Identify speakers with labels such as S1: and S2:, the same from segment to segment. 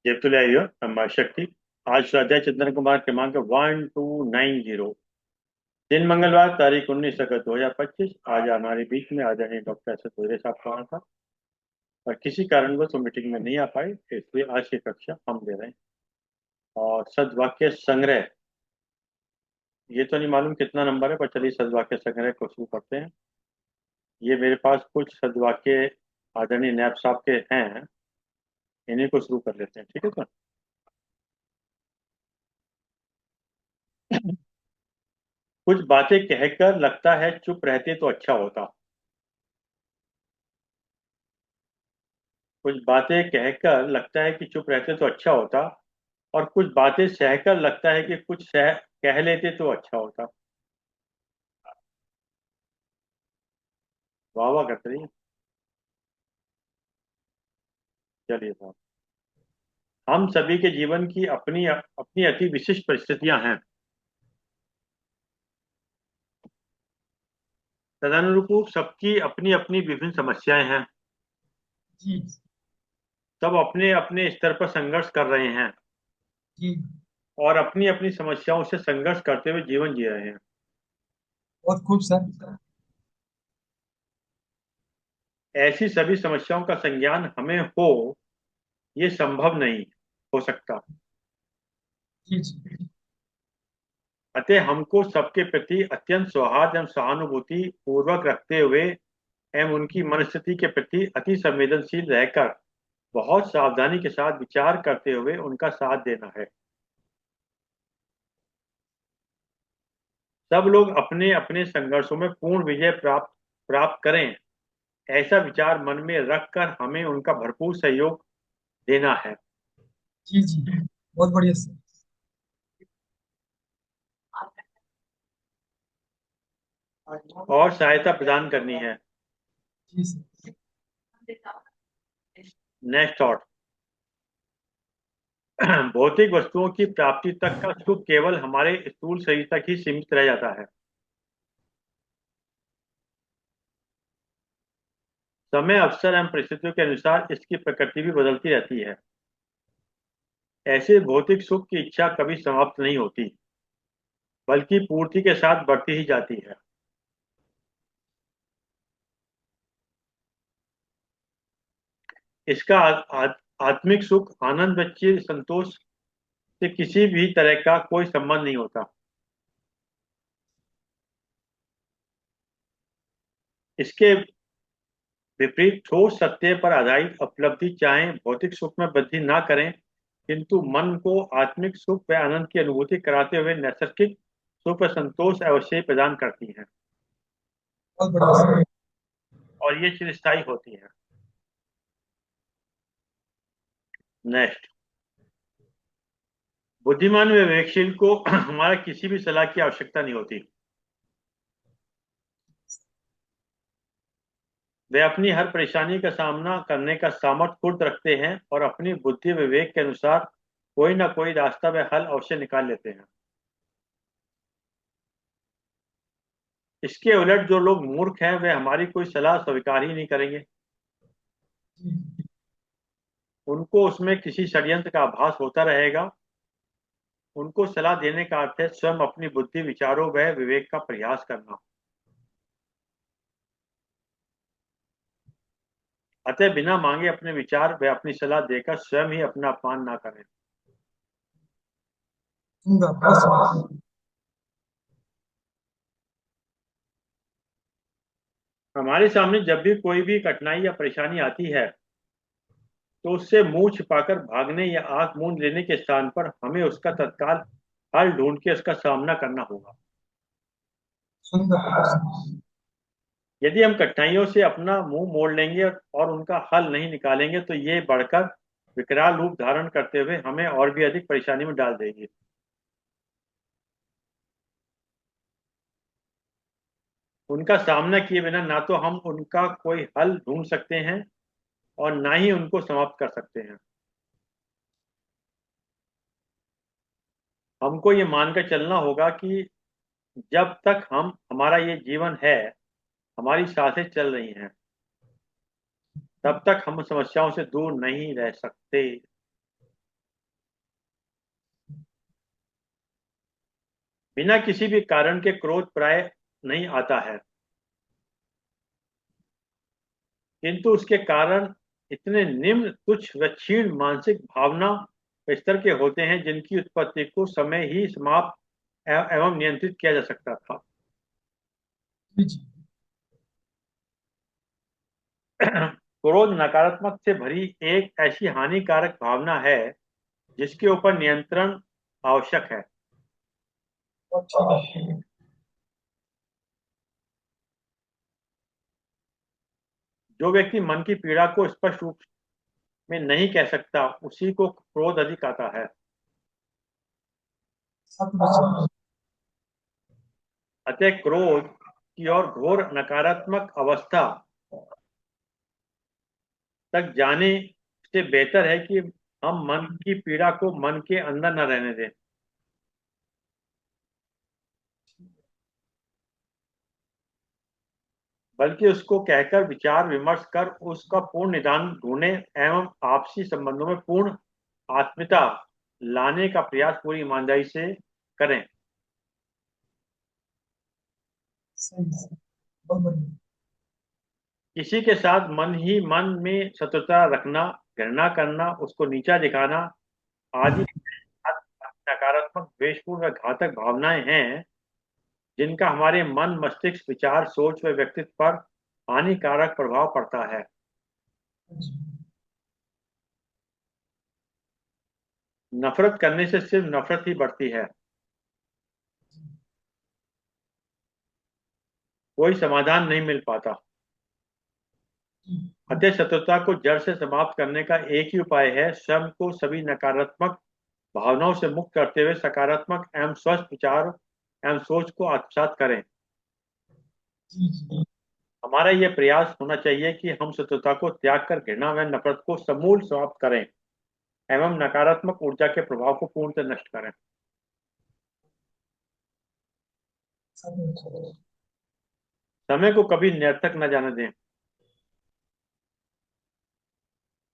S1: जयपुर अम्बा शक्ति। आज स्वाध्याय चंद्र कुमार क्रमांक 1290। दिन मंगलवार तारीख 19 अगस्त 2025। आज हमारे बीच में आदरणीय डॉक्टर सतोरे साहब का था और किसी कारणवश वो मीटिंग में नहीं आ पाए, इसलिए आज की कक्षा हम दे रहे हैं। और सद्वाक्य संग्रह, ये तो नहीं मालूम कितना नंबर है, पर चलिए सद्वाक्य संग्रह को शुरू करते हैं। ये मेरे पास कुछ सद्वाक्य आदरणीय नैब साहब के हैं, इन्हीं को शुरू कर लेते हैं, ठीक है सर। कुछ बातें कहकर लगता है चुप रहते तो अच्छा होता। कुछ बातें कहकर लगता है कि चुप रहते तो अच्छा होता, और कुछ बातें सहकर लगता है कि कुछ सह कह लेते तो अच्छा होता। वाह वाह करते रहिए। चलिए साहब। हम सभी के जीवन की अपनी अपनी अति विशिष्ट परिस्थितियां हैं। तदनुरूप सबकी अपनी अपनी विभिन्न समस्याएं हैं।
S2: जी।
S1: सब अपने अपने स्तर पर संघर्ष कर रहे हैं
S2: जी।
S1: और अपनी अपनी समस्याओं से संघर्ष करते हुए जीवन जी रहे हैं।
S2: बहुत खूब सर।
S1: ऐसी सभी समस्याओं का संज्ञान हमें हो, ये संभव नहीं हो सकता।
S2: जी जी।
S1: अतः हमको सबके प्रति अत्यंत सौहार्द एवं सहानुभूति पूर्वक रखते हुए एवं उनकी मनस्थिति के प्रति अति संवेदनशील रहकर बहुत सावधानी के साथ विचार करते हुए उनका साथ देना है। सब लोग अपने अपने संघर्षों में पूर्ण विजय प्राप्त प्राप्त करें, ऐसा विचार मन में रखकर हमें उनका भरपूर सहयोग देना है
S2: जी जी। बहुत बढ़िया सर।
S1: और सहायता प्रदान करनी है।
S2: जी सर।
S1: Next thought. भौतिक वस्तुओं की प्राप्ति तक का सुख केवल हमारे स्थूल शरीर तक ही सीमित रह जाता है। समय, अवसर एवं परिस्थितियों के अनुसार इसकी प्रकृति भी बदलती रहती है। ऐसे भौतिक सुख की इच्छा कभी समाप्त नहीं होती, बल्कि पूर्ति के साथ बढ़ती ही जाती है। इसका आत्मिक सुख, आनंद, बच्चे संतोष से किसी भी तरह का कोई संबंध नहीं होता। इसके विपरीत ठोस सत्य पर आधारित उपलब्धि चाहे भौतिक सुख में वृद्धि ना करें, किंतु मन को आत्मिक सुख व आनंद की अनुभूति कराते हुए नैसर्गिक सुख व संतोष अवश्य ही प्रदान करती हैं,
S2: बहुत बढ़िया सर।
S1: और ये चिरस्थायी होती है। नेक्स्ट। बुद्धिमान व विवेकशील को हमारा किसी भी सलाह की आवश्यकता नहीं होती। वे अपनी हर परेशानी का सामना करने का सामर्थ्य खुद रखते हैं और अपनी बुद्धि विवेक के अनुसार कोई ना कोई रास्ता व हल अवश्य निकाल लेते हैं। इसके उलट जो लोग मूर्ख हैं वे हमारी कोई सलाह स्वीकार ही नहीं करेंगे।
S2: जी।
S1: उनको उसमें किसी षड्यंत्र का आभास होता रहेगा। उनको सलाह देने का अर्थ है स्वयं अपनी बुद्धि, विचारों व विवेक का प्रयास करना। अतः बिना मांगे अपने विचार व अपनी सलाह देकर स्वयं ही अपना अपमान ना करें।
S2: सुंदर, बहुत सुंदर।
S1: हमारे सामने जब भी कोई भी कठिनाई या परेशानी आती है, तो उससे मुंह छिपाकर भागने या आंख मूंद लेने के स्थान पर हमें उसका तत्काल हल ढूंढ के उसका सामना करना होगा।
S2: सुंदर, बहुत सुंदर।
S1: यदि हम कठिनाइयों से अपना मुंह मोड़ लेंगे और उनका हल नहीं निकालेंगे, तो ये बढ़कर विकराल रूप धारण करते हुए हमें और भी अधिक परेशानी में डाल देगी। उनका सामना किए बिना ना तो हम उनका कोई हल ढूंढ सकते हैं और ना ही उनको समाप्त कर सकते हैं। हमको ये मानकर चलना होगा कि जब तक हम हमारा ये जीवन है, हमारी सांसें चल रही हैं, तब तक हम समस्याओं से दूर नहीं रह सकते। बिना किसी भी कारण के क्रोध प्राय नहीं आता है, किंतु उसके कारण इतने निम्न तुच्छ व क्षीण मानसिक भावना स्तर के होते हैं जिनकी उत्पत्ति को समय ही समाप्त एवं नियंत्रित किया जा सकता था।
S2: जी जी।
S1: क्रोध नकारात्मक से भरी एक ऐसी हानिकारक भावना है जिसके ऊपर नियंत्रण आवश्यक है।
S2: बहुत ठीक है।
S1: जो व्यक्ति मन की पीड़ा को स्पष्ट रूप में नहीं कह सकता उसी को क्रोध अधिक आता है।
S2: सतमुच।
S1: अतः क्रोध की और घोर नकारात्मक अवस्था तक जाने से बेहतर है कि हम मन की पीड़ा को मन के अंदर न रहने दें, बल्कि उसको कहकर विचार विमर्श कर उसका पूर्ण निदान ढूंढें एवं आपसी संबंधों में पूर्ण आत्मीयता लाने का प्रयास पूरी ईमानदारी से करें।
S2: सही सही। बहुत बढ़िया।
S1: किसी के साथ मन ही मन में शत्रुता रखना, घृणा करना, उसको नीचा दिखाना आदि नकारात्मक द्वेषपूर्ण व घातक भावनाएं हैं जिनका हमारे मन मस्तिष्क विचार सोच व व्यक्तित्व पर हानिकारक प्रभाव पड़ता है।
S2: जी
S1: नफरत करने से सिर्फ नफरत ही बढ़ती है, कोई समाधान नहीं मिल पाता।
S2: जी।
S1: अतः शत्रुता को जड़ से समाप्त करने का एक ही उपाय है स्वयं को सभी नकारात्मक भावनाओं से मुक्त करते हुए सकारात्मक एवं स्वस्थ विचार एवं सोच को आत्मसात करें।
S2: जी जी।
S1: हमारा यह प्रयास होना चाहिए कि हम शत्रुता को त्याग कर घृणा व नफरत को समूल समाप्त करें एवं नकारात्मक ऊर्जा के प्रभाव को पूर्णतः नष्ट करें।
S2: सतमुच।
S1: समय को कभी निरर्थक न जाने दें,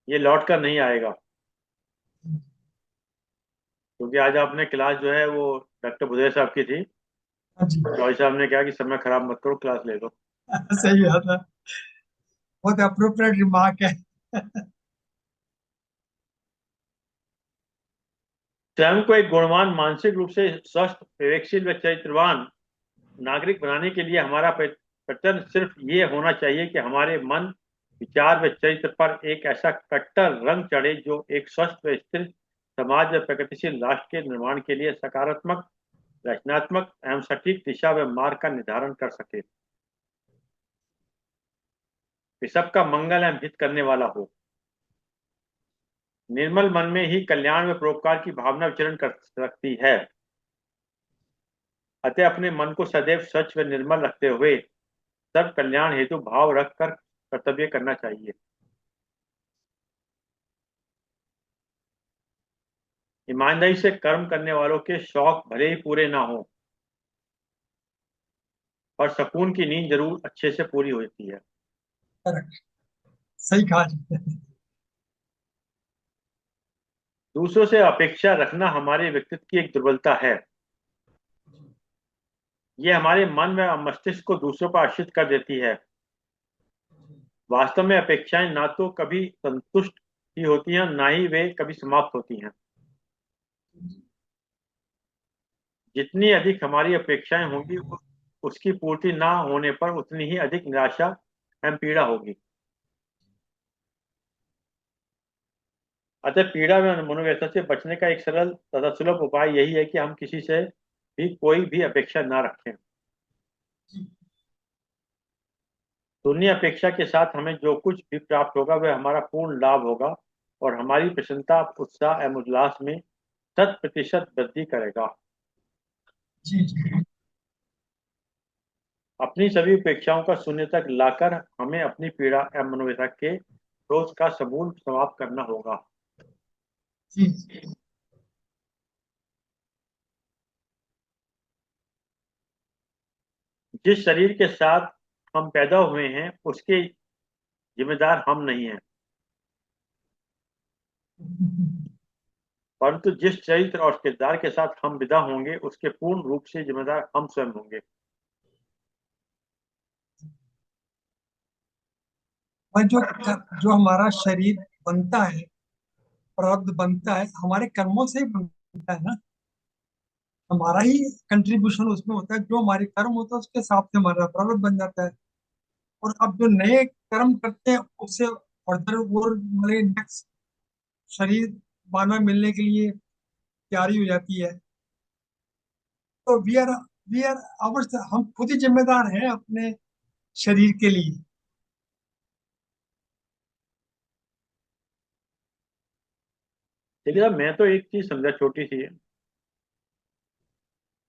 S1: ये लौट कर नहीं आएगा। क्योंकि आज आपने क्लास जो है वो डॉक्टर बुधेर साहब की थी,
S2: हाँ जी।
S1: जॉय साहब ने कहा कि समय खराब मत करो, क्लास ले लो।
S2: सही बात है। बहुत अप्रोप्रिएट रिमार्क है।
S1: स्वयं को एक गुणवान मानसिक रूप से स्वस्थ विवेकशील व चरित्रवान नागरिक बनाने के लिए हमारा प्रयत्न सिर्फ ये होना चाहिए कि हमारे मन विचार व चरित्र पर एक ऐसा कट्टर रंग चढ़े जो एक स्वस्थ व स्थिर समाज व प्रगतिशील राष्ट्र के निर्माण के लिए सकारात्मक रचनात्मक एवं सटीक दिशा व मार्ग का निर्धारण कर सके, वे सबका मंगल एवं हित करने वाला हो। निर्मल मन में ही कल्याण व परोपकार की भावना विचरण कर सकती है। अतः अपने मन को सदैव स्वच्छ व निर्मल रखते हुए सब कल्याण हेतु भाव रखकर कर्तव्य करना चाहिए। ईमानदारी से कर्म करने वालों के शौक भले ही पूरे ना हो, पर सुकून की नींद जरूर अच्छे से पूरी होती है।
S2: करेक्ट। सही कहा जी।
S1: दूसरों से अपेक्षा रखना हमारे व्यक्तित्व की एक दुर्बलता है। ये हमारे मन व मस्तिष्क को दूसरों पर आश्रित कर देती है। वास्तव में अपेक्षाएं ना तो कभी संतुष्ट ही होती हैं, ना ही वे कभी समाप्त होती हैं। जितनी अधिक हमारी अपेक्षाएं होंगी उसकी पूर्ति ना होने पर उतनी ही अधिक निराशा एवं पीड़ा होगी। अतः पीड़ा में मनोव्यथा से बचने का एक सरल तथा सुलभ उपाय यही है कि हम किसी से भी कोई भी अपेक्षा ना रखें। शून्य अपेक्षा के साथ हमें जो कुछ भी प्राप्त होगा वह हमारा पूर्ण लाभ होगा और हमारी प्रसन्नता उत्साह एवं उल्लास में 100% वृद्धि करेगा।
S2: जी जी।
S1: अपनी सभी अपेक्षाओं का शून्य तक लाकर हमें अपनी पीड़ा एवं मनोव्यथा के दोष का समूल समाप्त करना होगा।
S2: जी जी।
S1: जिस शरीर के साथ हम पैदा हुए हैं उसके जिम्मेदार हम नहीं हैं। परंतु जिस चरित्र और किरदार के साथ हम विदा होंगे उसके पूर्ण रूप से जिम्मेदार हम स्वयं होंगे।
S2: और जो हमारा शरीर बनता है, प्रारब्ध बनता है, हमारे कर्मों से ही बनता है ना। हमारा ही कंट्रीब्यूशन उसमें होता है, जो हमारे कर्म होता है उसके हिसाब से हमारा प्रारब्ध बन जाता है। और अब जो नए कर्म करते हैं उससे फर्दर वो हमारे नेक्स्ट शरीर मानव मिलने के लिए तैयारी हो जाती है। तो वी आर आवर, हम खुद ही जिम्मेदार हैं अपने शरीर के लिए।
S1: देखिए साहब, मैं तो एक चीज समझा छोटी सी है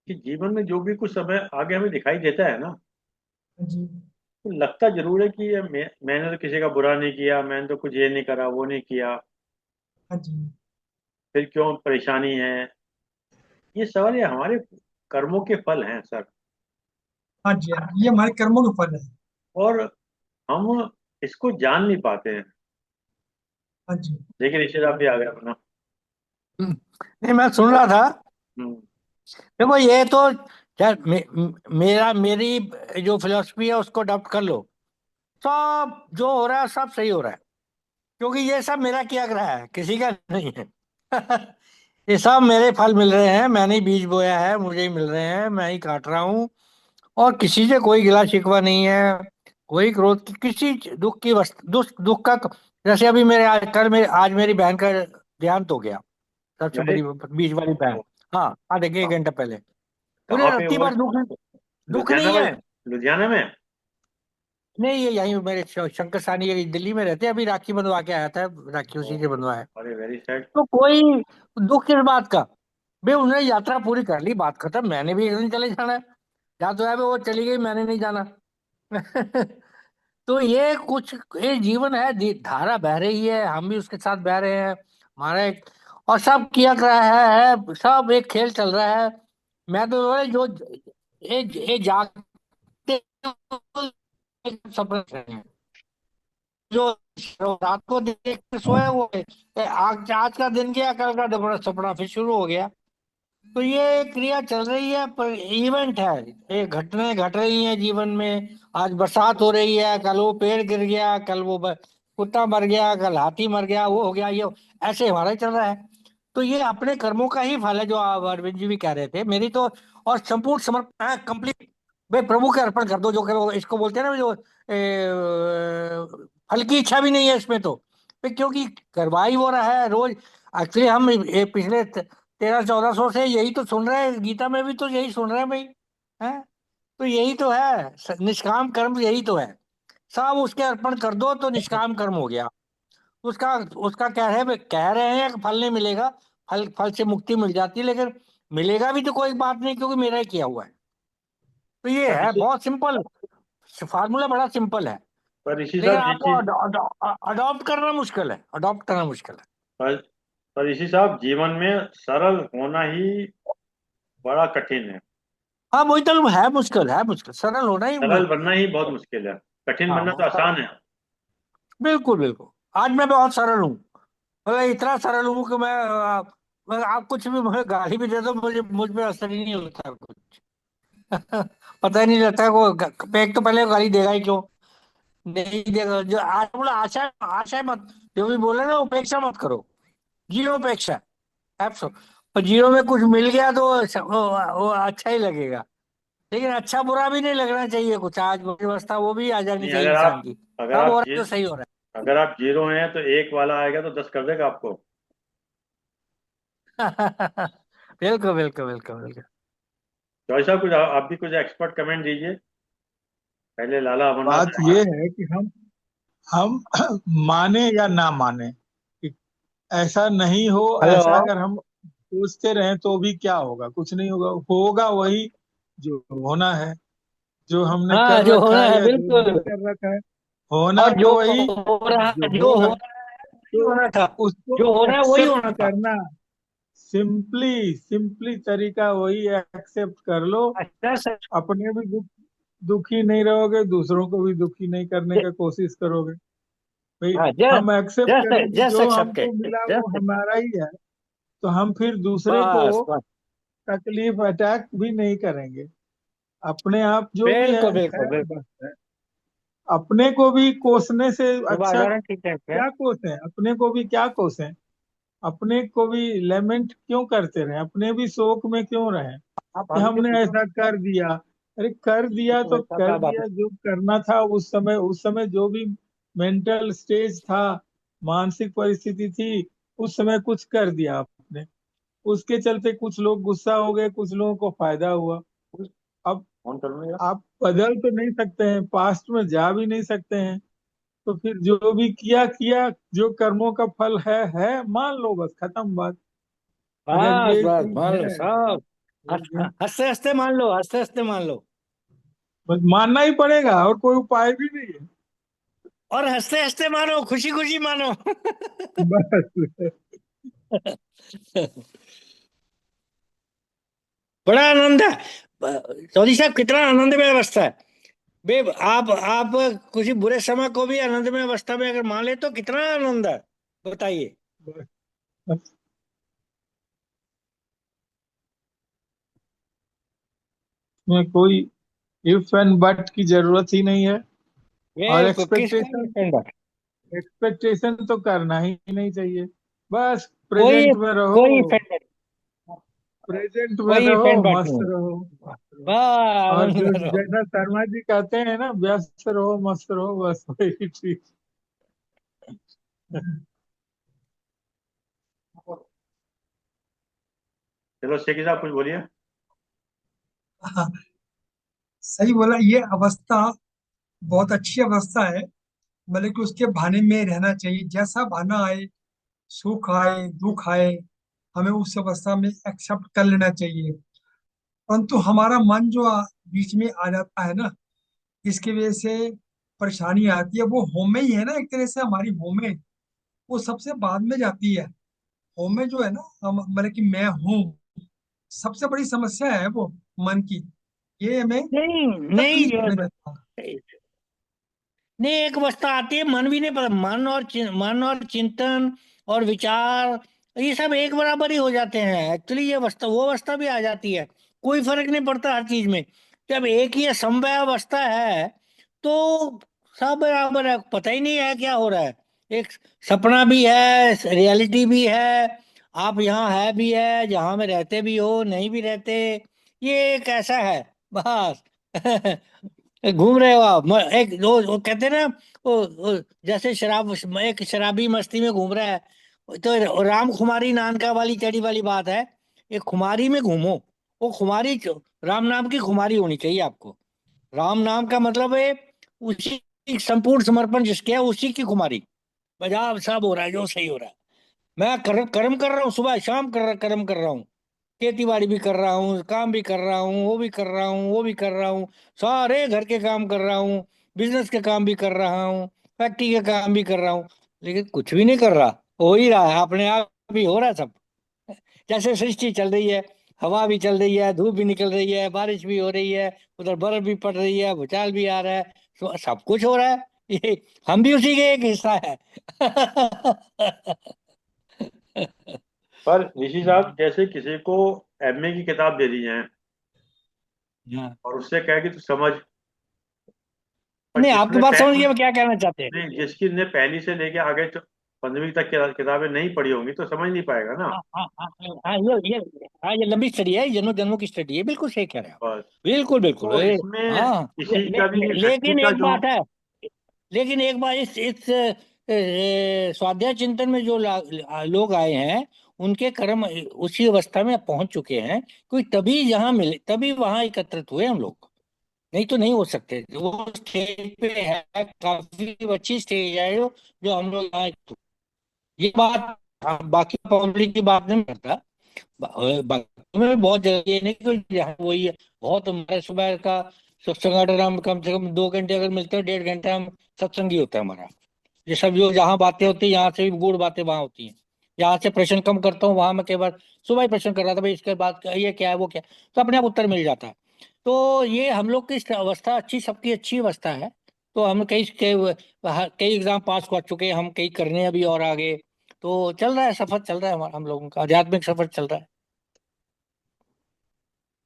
S1: कि जीवन में जो भी कुछ समय आगे हमें दिखाई देता है ना,
S2: जी।
S1: तो लगता जरूर है कि ये मैंने तो किसी का बुरा नहीं किया, मैंने तो कुछ ये नहीं करा वो नहीं किया,
S2: हाँ जी।
S1: फिर क्यों परेशानी है। ये सवाल ये हमारे कर्मों के फल हैं सर।
S2: हाँ जी, हाँ जी, ये हमारे कर्मों का फल है।
S1: और हम इसको जान नहीं पाते हैं।
S2: हाँ जी।
S1: देखिए ऋषि साहब भी आ गए अपना।
S3: नहीं, मैं सुन रहा था।
S1: हम्म।
S3: देखो, ये तो यार मेरी जो फिलोसफी है उसको अडॉप्ट कर लो। सब जो हो रहा है सब सही हो रहा है, क्योंकि ये सब मेरा किया ग्रह है, किसी का नहीं है। ये सब मेरे फल मिल रहे हैं, मैंने ही बीज बोया है, मुझे ही मिल रहे हैं, मैं ही काट रहा हूँ। और किसी से कोई गिला शिकवा नहीं है, कोई क्रोध की, किसी दुख की वस्तु दुख का। जैसे अभी आज मेरी बहन का देहांत हो गया, सबसे
S1: अरे
S3: बड़ी बीच वाली बहन।
S1: ओ,
S3: हाँ, आधे एक घंटा पहले। पूरे
S1: कहाँ पे
S3: रत्ती
S1: हुआ?
S3: भर दुख, दुख
S1: लुधियाना
S3: नहीं
S1: में?
S3: है।
S1: लुधियाना में?
S3: नहीं, ये यहीं मेरे शंकर सानी ये दिल्ली में रहते हैं, अभी राखी बंधवा के आया था, राखी
S1: ओ,
S3: उसी से बंधवा है।
S1: अरे वेरी सैड।
S3: तो कोई दुख किस बात का? बे, उन्होंने यात्रा पूरी कर ली, बात खत्म, मैंने भी एक दिन चले जाना है। या तो है बे, वो चली गई, मैंने नहीं जाना। तो ये कुछ, ये जीवन है, धारा बह रही है, हम भी उसके साथ बह रहे हैं। हमारा एक, और सब किया कर रहा है, सब एक खेल चल रहा है। मैं तो बोले, जो ये जागते सपने देख रहे हैं, जो रात को देख के सोए वो है। आज आज का दिन गया, कल का दोबारा सपना फिर शुरू हो गया। तो ये क्रिया चल रही है, पर इवेंट है, ये घटनाएं घट रही हैं जीवन में। आज बरसात हो रही है, कल वो पेड़ गिर गया, कल वो कुत्ता मर गया, कल हाथी मर गया, वो हो गया, ये ऐसे हमारा ही चल रहा है। तो ये अपने कर्मों का ही फल है, जो अरविंद जी भी कह रहे थे, मेरी तो। और संपूर्ण समर्पण है, कंप्लीट। भाई, प्रभु के अर्पण कर दो, जो करो, इसको बोलते हैं ना, जो फल की इच्छा भी नहीं है इसमें तो। भाई, क्योंकि करवा ही वो रहा है रोज। एक्चुअली हम पिछले 1300-1400 से यही तो सुन रहे हैं, गीता में भी तो यही सुन रहे हैं भाई। है, तो यही तो है, निष्काम कर्म यही तो है। सब उसके अर्पण कर दो तो निष्काम कर्म हो गया। उसका उसका कह रहे हैं कि फल नहीं मिलेगा। फल फल से मुक्ति मिल जाती है, लेकिन मिलेगा भी तो कोई बात नहीं, क्योंकि मेरा ही किया हुआ है। तो ये
S1: पर
S3: है
S1: ऋषि
S3: बहुत सिंपल, फार्मूला बड़ा सिंपल है।
S1: पर ऋषि
S3: लेकिन
S1: साहब ये
S3: आपको
S1: चीज,
S3: अडॉप्ट करना मुश्किल है, अडॉप्ट करना मुश्किल है।
S1: पर, पर ऋषि साहब जीवन में सरल होना ही बड़ा कठिन है।
S3: हाँ, वही तो है, मुश्किल सरल होना ही
S1: सरल बनना ही बहुत मुश्किल है। कठिन
S3: हाँ,
S1: बनना तो आसान है।
S3: बिल्कुल बिल्कुल। आज मैं बहुत सरल हूँ, मतलब इतना सरल हूँ कि आप कुछ भी मुझे गाली भी दे दो, मुझ में असर ही नहीं होता कुछ। पता ही नहीं लगता को। एक तो पहले गाली देगा ही क्यों? नहीं देगा, जो आज बोला, आशा आशा मत, जो भी बोले ना, उपेक्षा मत करो। जीरो उपेक्षा, एप्सो। और जीरो में कुछ मिल गया तो वो अच्छा ही लगेगा। लेकिन अच्छा बुरा भी नहीं लगना चाहिए, कुछ आज व्यवस्था वो भी आ जानी
S1: नहीं,
S3: चाहिए
S1: अगर
S3: इंसान
S1: आप
S3: की।
S1: अगर
S3: सब
S1: आप
S3: हो रहा
S1: जी
S3: है तो सही हो रहा
S1: अगर आप जीरो हैं तो एक वाला आएगा तो 10 कर देगा आपको।
S3: है। बिल्कुल बिल्कुल बिल्कुल बिल्कुल।
S1: जॉय साहब, कुछ आप भी कुछ एक्सपर्ट कमेंट दीजिए। पहले लाला अमरनाथ
S2: बात
S1: ने।
S2: ये है कि हम माने या ना माने, कि ऐसा नहीं हो।
S3: हेलो।
S2: ऐसा अगर हम सोचते रहें तो भी क्या होगा? कुछ नहीं होगा। होगा वही जो होना है, जो हमने
S3: हाँ,
S2: कर
S3: जो
S2: रखा
S3: होना
S2: है
S3: है
S2: या जो नहीं
S3: बिल्कुल।
S2: कर रखा है, होना
S3: और
S2: तो वही जो
S3: जो हो
S2: होगा।
S3: रहा है वही
S2: तो
S3: होना था।
S2: उसको
S3: जो हो रहा है वही
S2: एक्सेप्ट
S3: होना था।
S2: करना, सिंपली सिंपली तरीका वही है, एक्सेप्ट कर लो।
S3: अच्छा सर।
S2: अपने भी दुखी नहीं रहोगे, दूसरों को भी दुखी नहीं करने का कोशिश करोगे भाई।
S3: हाँ,
S2: हम एक्सेप्ट
S3: जस्ट
S2: करें कि
S3: जस्ट
S2: जो हमको
S3: एक्सेप्टेड,
S2: मिला वो
S3: जस्ट।
S2: हमारा ही है,
S4: तो हम फिर दूसरे को
S3: बस बस
S4: तकलीफ अटैक भी नहीं करेंगे। अपने आप जो भी
S3: बिल्कुल
S4: है
S3: बिल्कुल
S4: खैर
S3: बिल्कुल।
S4: बस है। अपने को भी कोसने से अच्छा
S3: सुभाषचरण ठीक है क्या?
S4: क्या कोसें, अपने को भी क्या कोसें, अपने को भी लेमेंट क्यों करते रहे, अपने भी शोक में क्यों रहे
S3: आप
S4: कि
S3: हमसे
S4: हमने
S3: पूछो।
S4: ऐसा कर दिया। अरे कर दिया
S3: तो
S4: तो
S3: वैसा
S4: कर
S3: था बात।
S4: दिया, जो करना था उस समय जो भी मेंटल स्टेज था, मानसिक परिस्थिति थी, उस समय कुछ कर दिया आपने। उसके चलते कुछ लोग गुस्सा हो गए, कुछ लोगों को फायदा हुआ। अब
S1: फोन कर लूंगा।
S4: आप बदल तो नहीं सकते हैं, पास्ट में जा भी नहीं सकते हैं, तो फिर जो भी किया किया, जो कर्मों का फल है मान लो, बस खत्म बात। अगर
S3: बस
S4: ये
S3: बस
S4: चीज
S3: मान लो
S4: है तो
S3: सब।
S4: हो गया।
S3: हंसते हंसते मान लो, हंसते हंसते मान लो।
S4: बस मानना ही पड़ेगा, और कोई उपाय भी नहीं है।
S3: और हंसते हंसते मानो, खुशी खुशी मानो।
S4: बस
S3: बड़ा आनंद है। चौधरी साहब कितना आनंदमय अवस्था है। बे आप किसी बुरे समय को भी आनंदमय अवस्था में अगर मान ले तो कितना आनंद है, बताइए।
S4: बस बस में कोई इफ एंड बट की जरूरत ही नहीं है। और
S3: बिल्कुल, किस कोई
S4: एक्सपेक्टेशन,
S3: स्टैंडर्ड,
S4: एक्सपेक्टेशन तो करना ही नहीं चाहिए। बस
S3: कोई
S4: प्रेजेंट में रहो,
S3: कोई इफेक्ट,
S4: प्रेजेंट में
S3: कोई
S4: रहो,
S3: इफेक्ट बैठ
S4: मस्त
S3: नहीं।
S4: रहो, मस्त रहो।
S3: वाह,
S4: और
S3: आनंद
S4: जो
S3: में रहो।
S4: जैसा शर्मा जी कहते हैं ना, व्यस्त रहो मस्त रहो, बस वही ठीक।
S1: चलो शेखी साहब कुछ बोलिए।
S2: हाँ, सही बोला। ये अवस्था बहुत अच्छी अवस्था है। मतलब कि उसके भाने में रहना चाहिए, जैसा भाना आए, सुख आए दुख आए, हमें उस अवस्था में एक्सेप्ट कर लेना चाहिए। परंतु हमारा मन जो बीच में आ जाता है ना, इसकी वजह से परेशानी आती है। वो होमे ही है ना, एक तरह से हमारी होमे, वो सबसे बाद में जाती है। होमे जो है ना, मतलब कि मैं हूँ, सबसे बड़ी समस्या है वो मन की। ये हमें
S3: नहीं नहीं,
S2: तकलीफ में देता
S3: नहीं, एक अवस्था आती है मन भी नहीं पता, मन और चिंतन और विचार, ये सब एक बराबर ही हो जाते हैं एक्चुअली। ये अवस्था, वो अवस्था भी आ जाती है, कोई फर्क नहीं पड़ता हर चीज में। जब एक ही समवाय अवस्था है तो सब बराबर है, पता ही नहीं है क्या हो रहा है। एक सपना भी है, रियलिटी भी है, आप यहाँ है भी है, जहाँ में रहते भी हो, नहीं भी रहते, ये एक ऐसा है बस। घूम रहे हो आप, एक वो कहते हैं ना, वो जैसे एक शराबी मस्ती में घूम रहा है, तो राम खुमारी नानका वाली चढ़ी वाली बात है। एक खुमारी में घूमो, वो खुमारी राम नाम की खुमारी होनी चाहिए आपको। राम नाम का मतलब है उसी संपूर्ण समर्पण जिसके है उसी की खुमारी। पंजाब सब हो रहा है जो सही हो रहा है। मैं कर्म कर्म कर रहा हूँ, सुबह शाम कर्म कर रहा हूँ, खेती बाड़ी भी कर रहा हूँ, काम भी कर रहा हूँ, वो भी कर रहा हूँ, वो भी कर रहा हूँ, सारे घर के काम कर रहा हूँ, बिजनेस के काम भी कर रहा हूँ, फैक्ट्री के काम भी कर रहा हूँ, लेकिन कुछ भी नहीं कर रहा। हो ही रहा है अपने आप ही, हो रहा है सब। जैसे सृष्टि चल रही है, हवा भी चल रही है, धूप भी निकल रही है, बारिश भी हो रही है, उधर बर्फ भी पड़ रही है, भूचाल भी आ रहा है, तो सब कुछ हो रहा है। ये हम भी उसी के एक हिस्सा है।
S1: पर ऋषि साहब जैसे किसी को एमए की किताब दे दी जाए
S3: हाँ।
S1: और उससे कहे कि तू समझ, पर
S3: नहीं, आपकी
S1: जिसने
S3: बात समझ
S1: पहली
S3: गया, मैं क्या कहना चाहते हैं।
S1: नहीं जिसकी ने पहली से लेके आगे 15वीं तक की किताबें नहीं पढ़ी होंगी तो समझ नहीं पाएगा ना।
S3: हाँ हाँ हाँ हाँ हाँ, ये लंबी स्टडी है, जन्मों जन्मों की स्टडी है, बिल्कुल सही कह रहे हैं आप।
S1: बस
S3: बिल्कुल बिल्कुल,
S1: तो इसमें
S3: हाँ।
S1: किसी का भी व्यक्ति
S3: लेकिन
S1: का
S3: एक
S1: जो
S3: बात है, लेकिन एक बात, इस स्वाध्याय चिंतन में जो लोग आए हैं, उनके कर्म उसी अवस्था में पहुंच चुके हैं, कोई तभी यहाँ मिले, तभी वहां एकत्रित हुए हम लोग, नहीं तो नहीं हो सकते। वो स्टेज पे है, काफी अच्छी स्टेज है जो हम लोग यहाँ, ये बात, हाँ, बाकी पब्लिक की बात नहीं करता। बाकी में भी बहुत जगह, ये नहीं कि यहाँ वही है। बहुत हमारे सुबह का सत्संग हम कम से कम 2 घंटे अगर मिलते हैं, 1.5 घंटा हम सत्संग ही होता है हमारा। ये सब जो जहाँ बातें होती है, यहाँ से भी गुड़ बातें वहां होती हैं। यहाँ से प्रश्न कम करता हूँ, वहां मैं कई बार सुबह ही प्रश्न कर रहा था, भाई इसके बाद ये क्या है वो क्या है, तो अपने आप उत्तर मिल जाता है। तो ये हम लोग की अवस्था अच्छी, सबकी अच्छी अवस्था है। तो हम कई कई एग्जाम पास कर चुके हैं, हम कई करने अभी और आगे। तो चल रहा है, सफर चल रहा है हमारा, हम लोगों का आध्यात्मिक सफर चल रहा है।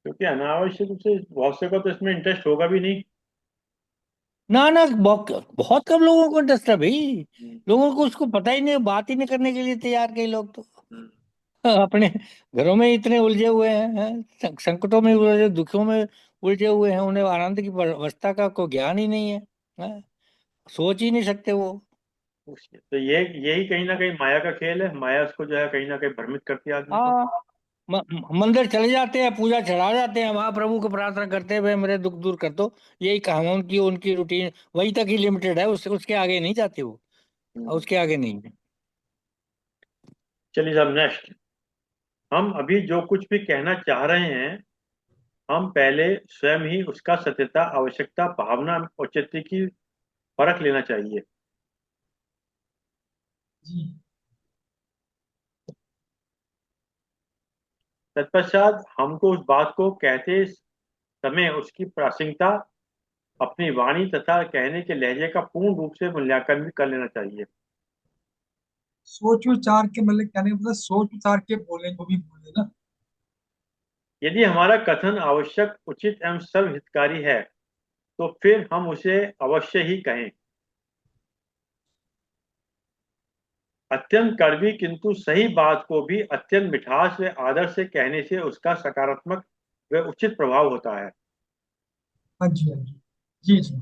S1: क्योंकि अनावश्यक रूप से बहुत से को तो इसमें इंटरेस्ट होगा भी नहीं।
S3: ना ना, बहुत बहुत कम लोगों को इंटरेस्ट है भाई।
S1: हम्म,
S3: लोगों को उसको पता ही नहीं, बात ही नहीं करने के लिए तैयार, कई लोग तो
S1: हम्म।
S3: अपने घरों में इतने उलझे हुए हैं, संकटों में उलझे, दुखों में उलझे हुए हैं, उन्हें आनंद की अवस्था का कोई ज्ञान ही नहीं है, हैं? सोच ही नहीं सकते वो।
S1: तो ये यही कहीं ना कहीं माया का खेल है। माया उसको जो है कहीं ना कहीं भ्रमित करती है आदमी को।
S3: हाँ, मंदिर चले जाते हैं, पूजा चढ़ा जाते हैं, वहां प्रभु को प्रार्थना करते हुए मेरे दुख दूर कर दो, यही कहा, उनकी उनकी रूटीन वही तक ही लिमिटेड है, उसके आगे नहीं जाते वो,
S1: हम्म।
S3: उसके आगे नहीं है।
S1: चलिए साहब, नेक्स्ट। हम अभी जो कुछ भी कहना चाह रहे हैं, हम पहले स्वयं ही उसका सत्यता, आवश्यकता, भावना, औचित्य की परख लेना चाहिए।
S2: जी।
S1: तत्पश्चात हमको उस बात को कहते समय उसकी प्रासंगिकता, अपनी वाणी तथा कहने के लहजे का पूर्ण रूप से मूल्यांकन भी कर लेना चाहिए।
S2: सोच विचार के मतलब कहने का मतलब सोच विचार के बोले, जो भी बोले ना।
S1: यदि हमारा कथन आवश्यक, उचित एवं सर्वहितकारी है, तो फिर हम उसे अवश्य ही कहें। अत्यंत कड़वी किंतु सही बात को भी अत्यंत मिठास व आदर से कहने से उसका सकारात्मक व उचित प्रभाव होता है,
S2: हाँ जी, हाँ जी। जी जी।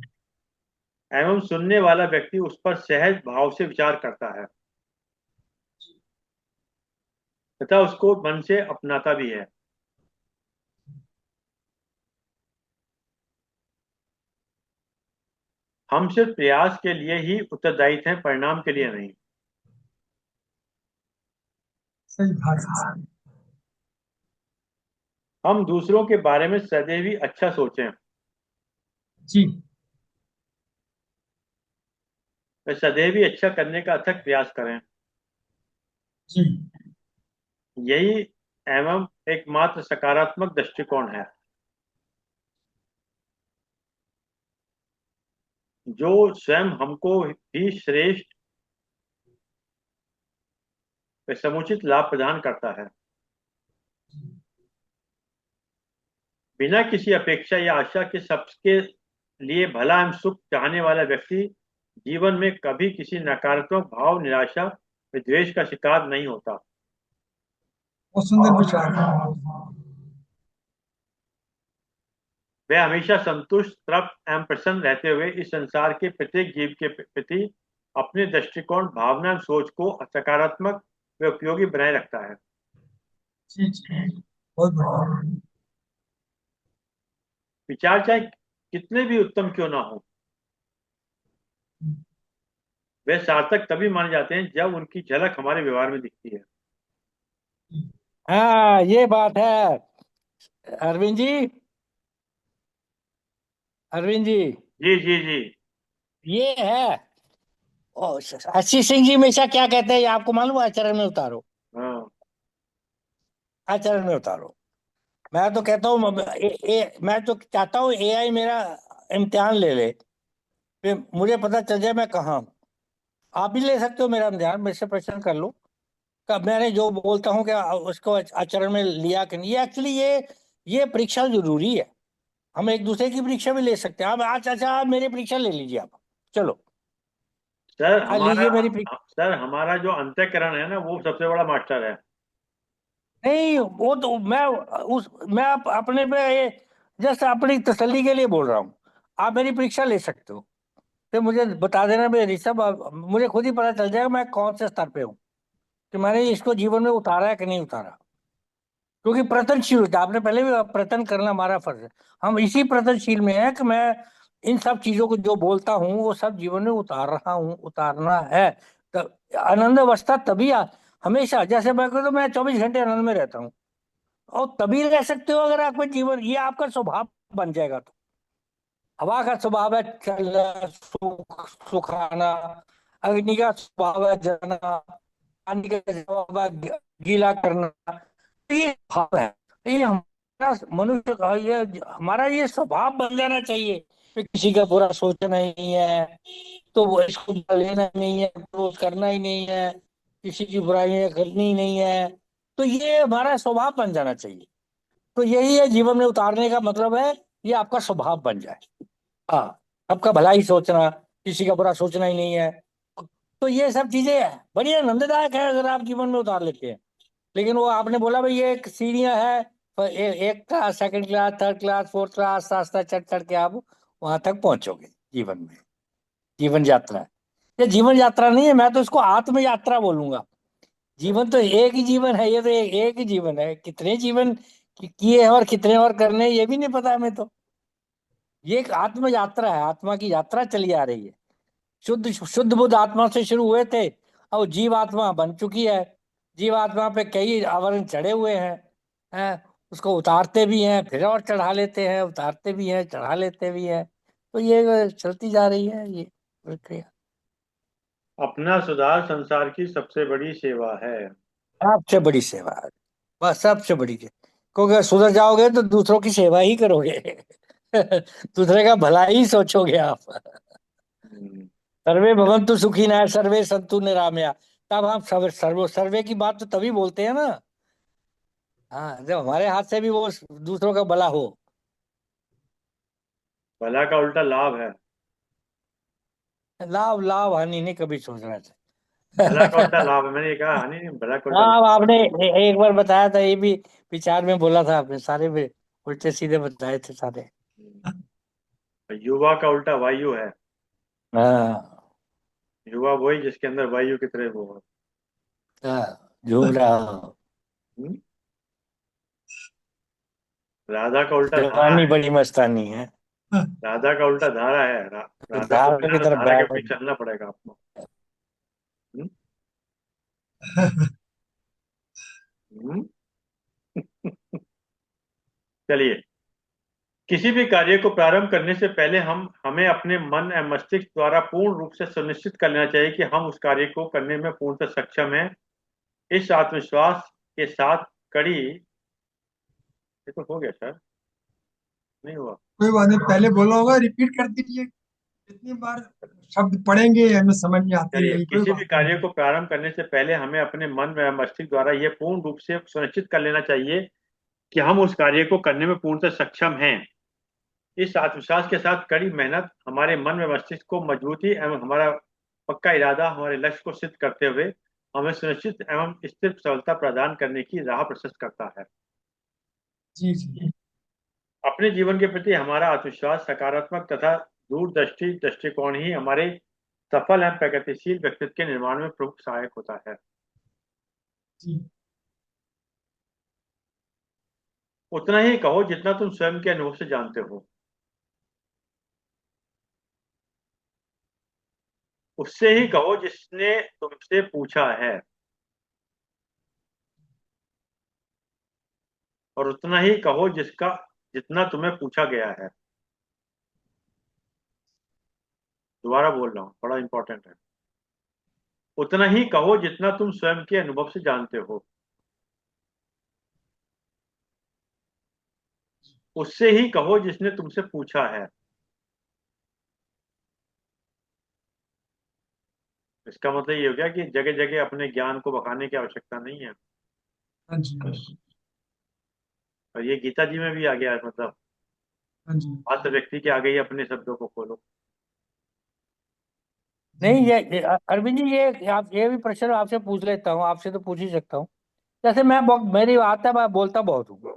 S1: एवं सुनने वाला व्यक्ति उस पर सहज भाव से विचार करता है तथा उसको मन से अपनाता भी है। हम सिर्फ प्रयास के लिए ही उत्तरदायी हैं, परिणाम के लिए नहीं।
S2: सही भाषा।
S1: हम दूसरों के बारे में सदैव ही अच्छा सोचें
S2: जी।
S1: व सदैव ही अच्छा करने का अथक प्रयास करें।
S2: जी।
S1: यही एवं एकमात्र सकारात्मक दृष्टिकोण है, जो स्वयं हमको भी श्रेष्ठ व समुचित लाभ प्रदान करता है। बिना किसी अपेक्षा या आशा के सबके लिए भला एवं सुख चाहने वाला व्यक्ति जीवन में कभी किसी नकारात्मक भाव, निराशा व द्वेष का शिकार नहीं होता।
S2: बहुत सुंदर विचार है।
S1: वह हमेशा संतुष्ट, तृप्त एवं प्रसन्न रहते हुए इस संसार के प्रत्येक जीव के प्रति अपने दृष्टिकोण, भावना एवं सोच को सकारात्मक व उपयोगी बनाए रखता है।
S2: जी जी। बहुत बढ़िया।
S1: विचार चाहे कितने भी उत्तम क्यों ना हो, वे सार्थक तभी माने जाते हैं जब उनकी झलक हमारे व्यवहार में दिखती है।
S3: हाँ, ये बात है अरविंद जी, अरविंद जी,
S1: जी जी जी।
S3: ये है। अस्सी सिंह जी हमेशा क्या कहते हैं, ये आपको मालूम है? आचरण में उतारो,
S1: हाँ।
S3: आचरण में उतारो। मैं तो कहता हूँ, मैं तो चाहता हूँ एआई मेरा इम्तिहान ले ले, फिर मुझे पता चल जाए मैं कहाँ हूँ। आप भी ले सकते हो मेरा इम्तिहान, मेरे से प्रश्न कर लो, कब मैंने जो बोलता हूँ क्या उसको आचरण में लिया कि नहीं। ये एक्चुअली ये परीक्षा जरूरी है। हम एक दूसरे की परीक्षा भी ले सकते हैं। आप आज, अच्छा, आप मेरी परीक्षा ले लीजिए, आप चलो,
S1: सर
S3: आज
S1: हमारा
S3: लीजिए मेरी परीक्षा।
S1: सर हमारा जो अंतःकरण है ना, वो सबसे बड़ा मास्टर है।
S3: नहीं, वो तो मैं अपने पे जस्ट अपनी तसल्ली के लिए बोल रहा हूँ। आप मेरी परीक्षा ले सकते हो, फिर मुझे बता देना भाई ऋषभ, मुझे खुद ही पता चल जाएगा मैं कौन से स्तर पे हूँ, कि मैंने इसको जीवन में उतारा है कि नहीं उतारा। क्योंकि प्रयत्नशील होता है, आपने पहले भी प्रयत्न करना हमारा फर्ज है। हम इसी प्रयत्नशील में है कि मैं इन सब चीजों को जो बोलता हूँ वो सब जीवन में उतार रहा हूँ, उतारना है। तो आनंद अवस्था तभी हमेशा, जैसे मैं कहूँ तो मैं 24 घंटे आनंद में रहता हूँ, और तभी रह सकते हो अगर आपका जीवन, ये आपका स्वभाव बन जाएगा तो। हवा का स्वभाव है चलना, सुखाना, अग्नि का स्वभाव है जलना, पानी का स्वभाव है गीला करना। तो ये भाव है, ये हमारा मनुष्य का, ये हमारा ये स्वभाव बन जाना चाहिए कि किसी का बुरा सोचना ही नहीं है, तो वो इसको लेना नहीं है, क्रोध करना ही नहीं है, किसी की बुराई करनी ही नहीं है। तो ये हमारा स्वभाव बन जाना चाहिए। तो यही है जीवन में उतारने का मतलब है, ये आपका स्वभाव बन जाए। हाँ, आपका भला ही सोचना, किसी का बुरा सोचना ही नहीं है। तो ये सब चीजें बड़ी आनंददायक है अगर आप जीवन में उतार लेते हैं। लेकिन वो आपने बोला भाई ये एक सीढ़ियां है, तो एक class, second class, third class, fourth class, आस्ता आस्ता चढ़ चढ़ के आप वहां तक पहुंचोगे जीवन में। जीवन यात्रा है। ये जीवन यात्रा नहीं है, मैं तो इसको आत्म यात्रा बोलूंगा। जीवन तो एक ही जीवन है, ये तो एक ही जीवन है। कितने जीवन किए हैं और कितने और करने हैं, ये भी नहीं पता हमें तो। ये एक आत्म यात्रा है, आत्मा की यात्रा चली आ रही है। शुद्ध शुद्ध बुद्ध आत्मा से शुरू हुए थे, अब वो जीव आत्मा बन चुकी है। जीव आत्मा पे कई आवरण चढ़े हुए हैं, उसको उतारते भी हैं, फिर और चढ़ा लेते हैं, उतारते भी हैं, चढ़ा लेते भी हैं। तो ये चलती जा रही है ये प्रक्रिया।
S1: अपना सुधार संसार की सबसे बड़ी सेवा है।
S3: सबसे बड़ी सेवा है, बस सबसे बड़ी चीज। क्योंकि अगर सुधर जाओगे तो दूसरों की सेवा ही करोगे। दूसरे का भला ही सोचोगे आप।
S1: हम्म,
S3: सर्वे भवन्तु सुखिनः, सर्वे सन्तु निरामया। तब हम सर्वे सर्वे की बात तो तभी बोलते हैं ना। हाँ, जब हमारे हाथ से भी वो दूसरों का भला हो।
S1: भला का उल्टा लाभ है।
S3: लाभ लाभ हानि नहीं कभी सोचना
S1: भला का उल्टा
S3: चाहिए।
S1: लाभ है, मैंने ये कहा हानि नहीं, भला का उल्टा
S3: हाँ,
S1: लाभ।
S3: आपने एक बार बताया था, ये भी विचार में बोला था आपने, सारे में उल्टे सीधे बताए थे सारे।
S1: युवा का उल्टा वायु है।
S3: हाँ
S1: युवा वही जिसके अंदर वायु की तरह वो है।
S3: हाँ, झूम रहा हो।
S1: हम्म? राधा का उल्टा धारा
S3: जवानी
S1: है।
S3: बड़ी मस्तानी है।
S1: राधा का उल्टा धारा है। राधा को
S3: धारा
S1: मिला
S3: की
S1: तो
S3: तरफ
S1: धारा के
S3: बैठ।
S1: पीछे चलना पड़ेगा आपको। हम्म? हम्म? चलिए, किसी भी कार्य को प्रारंभ करने से पहले हम हमें अपने मन एवं मस्तिष्क द्वारा पूर्ण रूप से सुनिश्चित कर लेना चाहिए कि हम उस कार्य को करने में पूर्णतः सक्षम हैं। इस आत्मविश्वास के साथ कड़ी, ये तो हो गया सर, नहीं हुआ।
S2: कोई बात नहीं, पहले बोला होगा, रिपीट कर दीजिए। जितनी बार शब्द पढ़ेंगे हमें समझ में आते
S1: चलिए,
S2: गई, कोई
S1: किसी भी
S2: बात
S1: कार्य
S2: नहीं।
S1: को प्रारंभ करने से पहले हमें अपने मन व मस्तिष्क द्वारा यह पूर्ण रूप से सुनिश्चित कर लेना चाहिए कि हम उस कार्य को करने में पूर्णतः सक्षम हैं। इस आत्मविश्वास के साथ कड़ी मेहनत हमारे मन व मस्तिष्क को मजबूती एवं हमारा पक्का इरादा हमारे लक्ष्य को सिद्ध करते हुए हमें सुनिश्चित एवं स्थिर सफलता प्रदान करने की राह प्रशस्त करता है।
S2: जी जी।
S1: अपने जीवन के प्रति हमारा आत्मविश्वास, सकारात्मक तथा दूरदृष्टि दृष्टिकोण ही हमारे सफल एवं प्रगतिशील व्यक्तित्व के निर्माण में प्रमुख सहायक होता है।
S2: जी।
S1: उतना ही कहो जितना तुम स्वयं के अनुभव से जानते हो। उससे ही कहो जिसने तुमसे पूछा है, और उतना ही कहो जिसका जितना तुम्हें पूछा गया है। दोबारा बोल रहा हूँ, बड़ा इंपॉर्टेंट है। उतना ही कहो जितना तुम स्वयं के अनुभव से जानते हो। उससे ही कहो जिसने तुमसे पूछा है। इसका मतलब ये हो गया कि जगह जगह अपने ज्ञान को बखाने की आवश्यकता नहीं है।
S2: हाँ जी।
S1: और ये गीता जी में भी आ गया है, मतलब
S2: हाँ जी।
S1: पात्र व्यक्ति के आगे ही अपने शब्दों को खोलो।
S3: नहीं, अरविंद जी, ये आप ये भी प्रश्न आपसे पूछ लेता हूँ, आपसे तो पूछ ही सकता हूँ। जैसे मैं मेरी बात है, मैं बोलता बहुत हूँ।